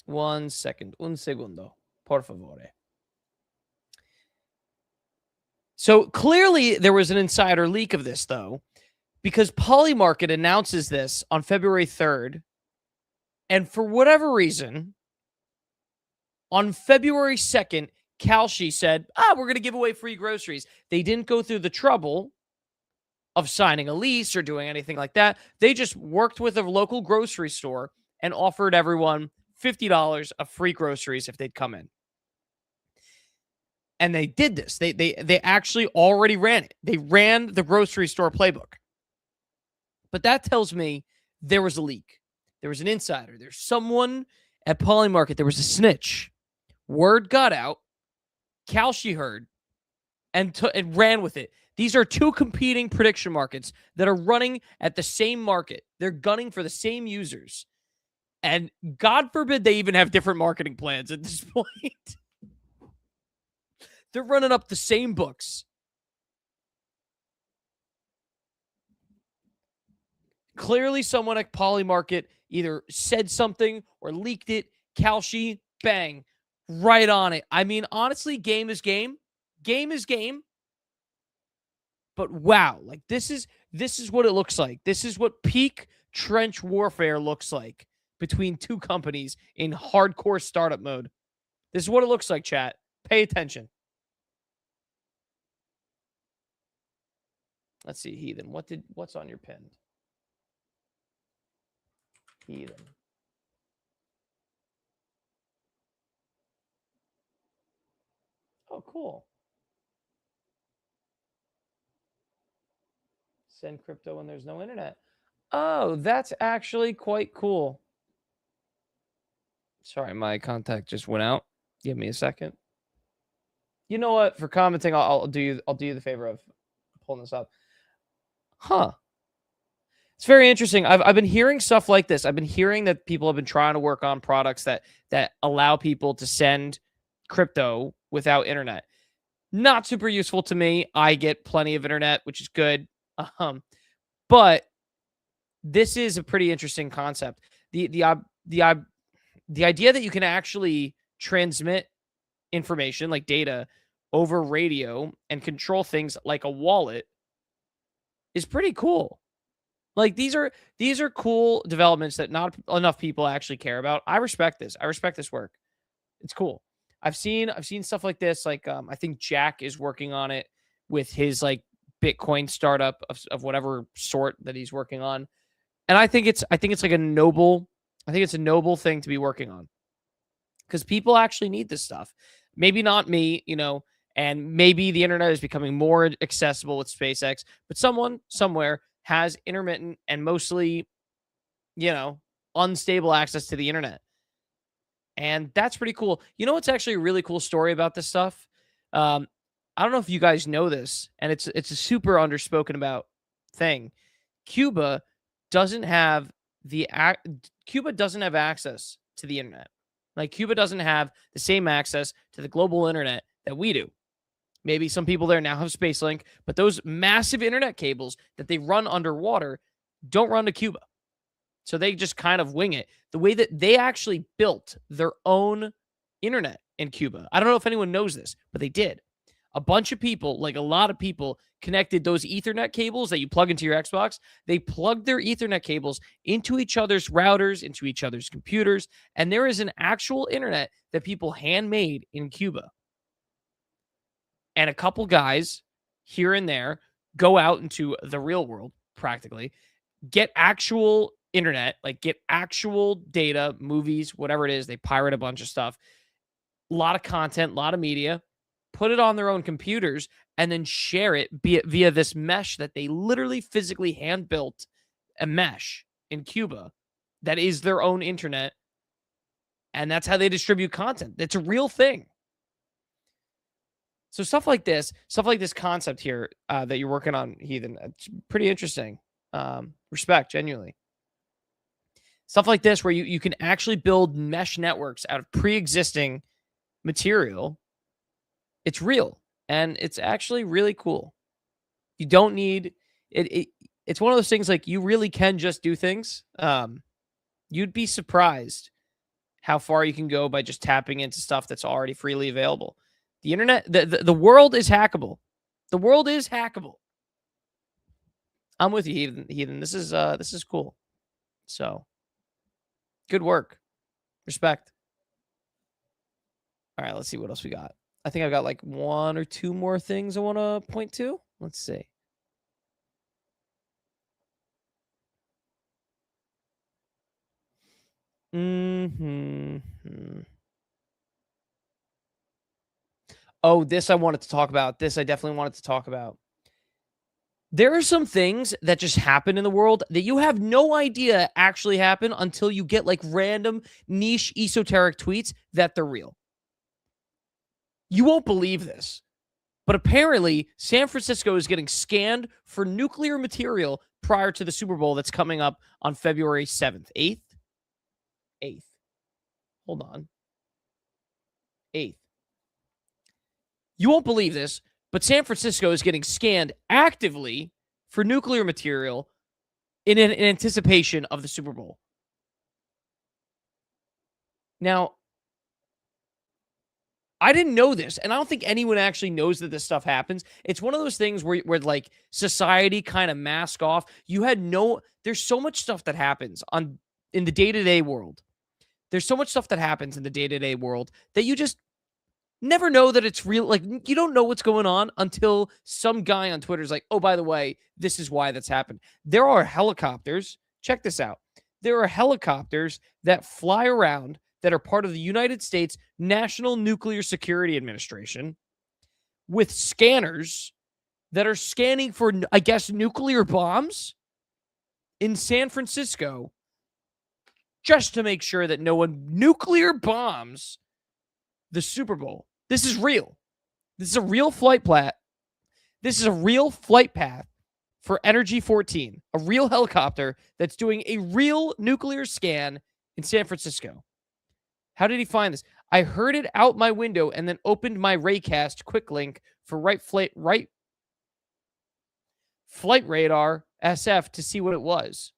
Un segundo. Por favore. So clearly there was an insider leak of this, though, because Polymarket announces this on February 3rd. And for whatever reason, on February 2nd, Kalshi said, we're going to give away free groceries. They didn't go through the trouble of signing a lease or doing anything like that. They just worked with a local grocery store and offered everyone $50 of free groceries if they'd come in. And they did this. They actually already ran it. They ran the grocery store playbook. But that tells me there was a leak. There was an insider. There's someone at Polymarket. There was a snitch. Word got out. Kalshi heard and ran with it. These are two competing prediction markets that are running at the same market. They're gunning for the same users. And God forbid they even have different marketing plans at this point. They're running up the same books. Clearly, someone at Polymarket either said something or leaked it. Kalshi, bang, right on it. I mean, honestly, game is game. Game is game. But wow, like this is what it looks like. This is what peak trench warfare looks like between two companies in hardcore startup mode. This is what it looks like, chat. Pay attention. Let's see, Heathen. What's on your pin? Heathen. Oh, cool. Send crypto when there's no internet. Oh, that's actually quite cool. Sorry, my contact just went out. Give me a second. You know what? For commenting, I'll do you the favor of pulling this up. Huh. It's very interesting. I've been hearing stuff like this. I've been hearing that people have been trying to work on products that allow people to send crypto without internet. Not super useful to me. I get plenty of internet, which is good. But this is a pretty interesting concept. The idea that you can actually transmit information like data over radio and control things like a wallet is pretty cool. Like these are cool developments that not enough people actually care about. I respect this. I respect this work. It's cool. I've seen stuff like this. Like I think Jack is working on it with his like Bitcoin startup of whatever sort that he's working on. And I think it's like a noble thing to be working on. Because people actually need this stuff. Maybe not me, and maybe the internet is becoming more accessible with SpaceX, but someone somewhere has intermittent and mostly, unstable access to the internet. And that's pretty cool. You know what's actually a really cool story about this stuff? I don't know if you guys know this, and it's a super underspoken about thing. Cuba doesn't have access to the internet. Like Cuba doesn't have the same access to the global internet that we do. Maybe some people there now have SpaceLink, but those massive internet cables that they run underwater don't run to Cuba. So they just kind of wing it. The way that they actually built their own internet in Cuba. I don't know if anyone knows this, but they did. A bunch of people, like a lot of people, connected those Ethernet cables that you plug into your Xbox. They plugged their Ethernet cables into each other's routers, into each other's computers, and there is an actual internet that people handmade in Cuba. And a couple guys here and there go out into the real world, practically, get actual internet, like get actual data, movies, whatever it is. They pirate a bunch of stuff, a lot of content, a lot of media, put it on their own computers, and then share it via this mesh that they literally physically hand built a mesh in Cuba that is their own internet. And that's how they distribute content. It's a real thing. So stuff like this concept here that you're working on, Heathen, it's pretty interesting. Respect, genuinely. Stuff like this where you can actually build mesh networks out of pre-existing material. It's real, and it's actually really cool. You don't need it. It's one of those things like you really can just do things. You'd be surprised how far you can go by just tapping into stuff that's already freely available. The internet, the world is hackable. The world is hackable. I'm with you, Heathen. This is cool. So, good work. Respect. All right, let's see what else we got. I think I've got like one or two more things I want to point to. Let's see. Oh, this I wanted to talk about. This I definitely wanted to talk about. There are some things that just happen in the world that you have no idea actually happen until you get like random niche esoteric tweets that they're real. You won't believe this, but apparently San Francisco is getting scanned for nuclear material prior to the Super Bowl that's coming up on February 7th, 8th. Hold on. 8th. You won't believe this, but San Francisco is getting scanned actively for nuclear material in anticipation of the Super Bowl. Now, I didn't know this, and I don't think anyone actually knows that this stuff happens. It's one of those things where like society kind of mask off. There's so much stuff that happens in the day-to-day world. There's so much stuff that happens in the day-to-day world that you just never know that it's real. Like, you don't know what's going on until some guy on Twitter is like, oh, by the way, this is why that's happened. There are helicopters. Check this out. There are helicopters that fly around that are part of the United States National Nuclear Security Administration with scanners that are scanning for, I guess, nuclear bombs in San Francisco just to make sure that no one nuclear bombs the Super Bowl. This is real. This is a real flight path. This is a real flight path for Energy 14, a real helicopter that's doing a real nuclear scan in San Francisco. How did he find this? I heard it out my window and then opened my Raycast quick link for Flight Radar SF to see what it was.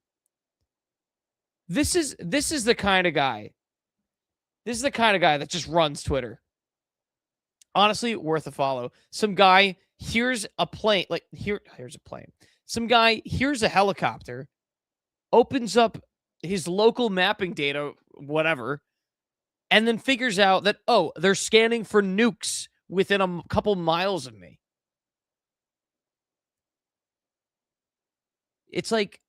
This is the kind of guy. This is the kind of guy that just runs Twitter. Honestly, worth a follow. Some guy hears a plane, here's a plane. Some guy hears a helicopter, opens up his local mapping data, whatever, and then figures out that, oh, they're scanning for nukes within a couple miles of me. It's like,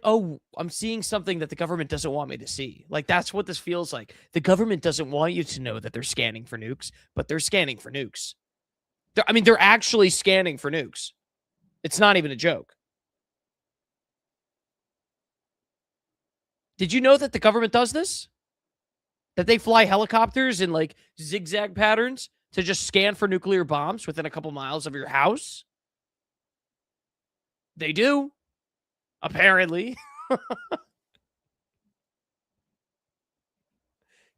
oh, I'm seeing something that the government doesn't want me to see. Like, that's what this feels like. The government doesn't want you to know that they're scanning for nukes, but they're scanning for nukes. They're actually scanning for nukes. It's not even a joke. Did you know that the government does this? That they fly helicopters in like zigzag patterns to just scan for nuclear bombs within a couple miles of your house? They do. Apparently.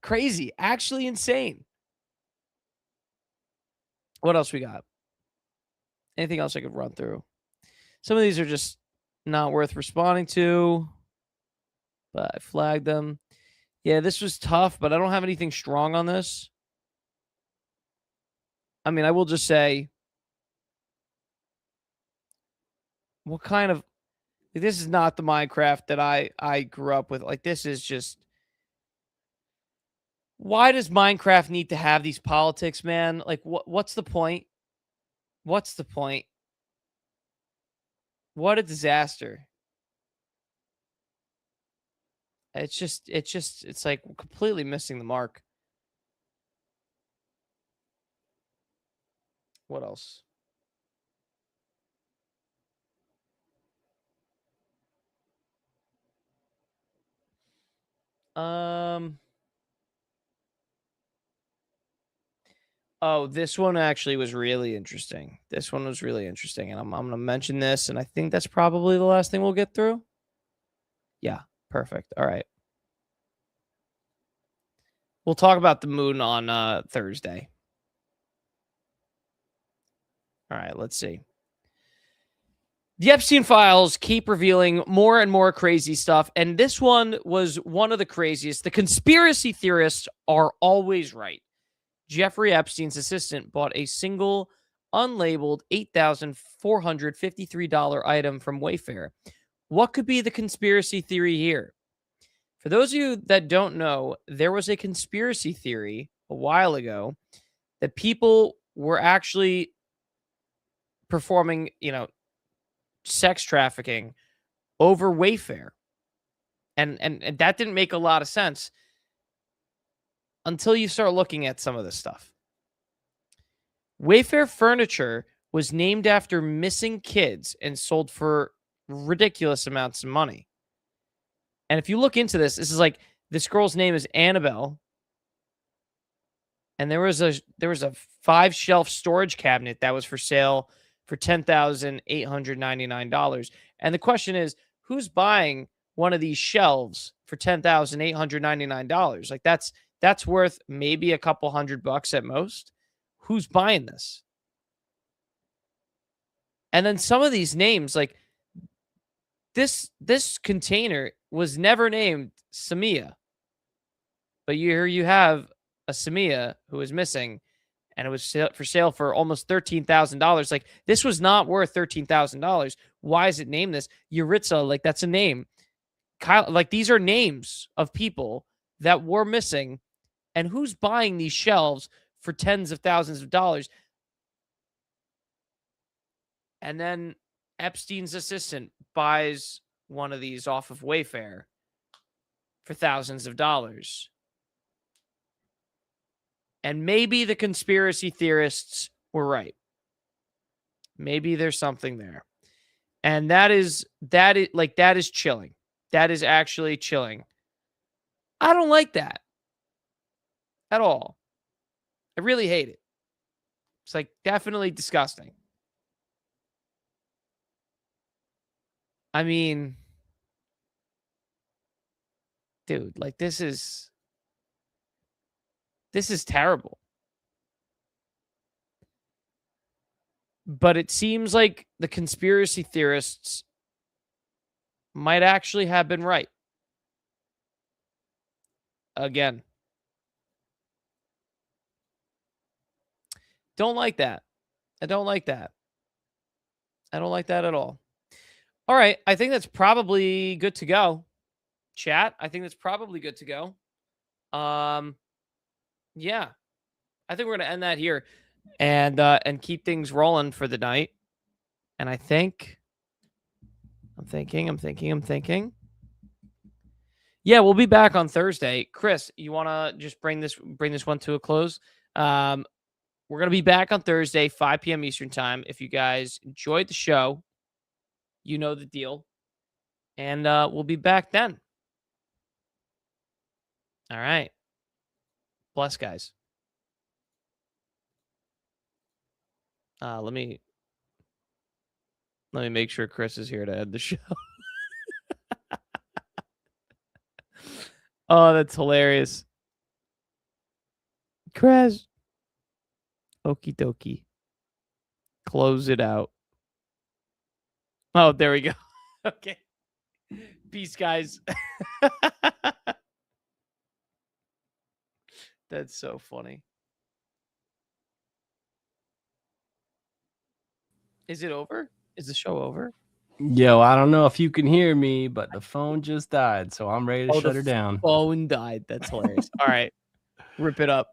Crazy. Actually insane. What else we got? Anything else I could run through? Some of these are just not worth responding to, but I flagged them. Yeah, this was tough, but I don't have anything strong on this. I mean, I will just say, what kind of, this is not the Minecraft that I grew up with. Like, this is just, why does Minecraft need to have these politics, man? Like, what's the point? What's the point? What a disaster. It's like completely missing the mark. What else? Oh, this one actually was really interesting. This one was really interesting, and I'm gonna mention this, and I think that's probably the last thing we'll get through. Yeah, perfect. All right. We'll talk about the moon on Thursday. All right, let's see. The Epstein files keep revealing more and more crazy stuff, and this one was one of the craziest. The conspiracy theorists are always right. Jeffrey Epstein's assistant bought a single unlabeled $8,453 item from Wayfair. What could be the conspiracy theory here? For those of you that don't know, there was a conspiracy theory a while ago that people were actually performing, sex trafficking over Wayfair. And that didn't make a lot of sense until you start looking at some of this stuff. Wayfair furniture was named after missing kids and sold for ridiculous amounts of money. And if you look into this, this is like, this girl's name is Annabelle. And there was a 5-shelf storage cabinet that was for sale for $10,899. And the question is, who's buying one of these shelves for $10,899? Like, that's worth maybe a couple $100 at most. Who's buying this? And then some of these names, like this container was never named Samia. But here you have a Samia who is missing, and it was for sale for almost $13,000. Like, this was not worth $13,000. Why is it named this? Yuritsa, like, that's a name. Kyle, like, these are names of people that were missing, and who's buying these shelves for tens of thousands of dollars? And then Epstein's assistant buys one of these off of Wayfair for thousands of dollars. And maybe the conspiracy theorists were right. Maybe there's something there. And that is chilling. That is actually chilling. I don't like that at all. I really hate it. It's like definitely disgusting. I mean, dude, like, this is terrible. But it seems like the conspiracy theorists might actually have been right. Again. Don't like that. I don't like that. I don't like that at all. All right. I think that's probably good to go. Chat, I think that's probably good to go. Yeah. I think we're gonna end that here and keep things rolling for the night. And I'm thinking. Yeah, we'll be back on Thursday. Chris, you wanna just bring this one to a close? We're gonna be back on Thursday, 5 p.m. Eastern time. If you guys enjoyed the show, you know the deal. And we'll be back then. All right. Bless, guys. Let me make sure Chris is here to end the show. Oh, that's hilarious. Krez. Okie dokie. Close it out. Oh, there we go. Okay. Peace, guys. That's so funny. Is it over? Is the show over? Yo, I don't know if you can hear me, but the phone just died, so I'm ready to shut her down. Phone died. That's hilarious. All right. Rip it up.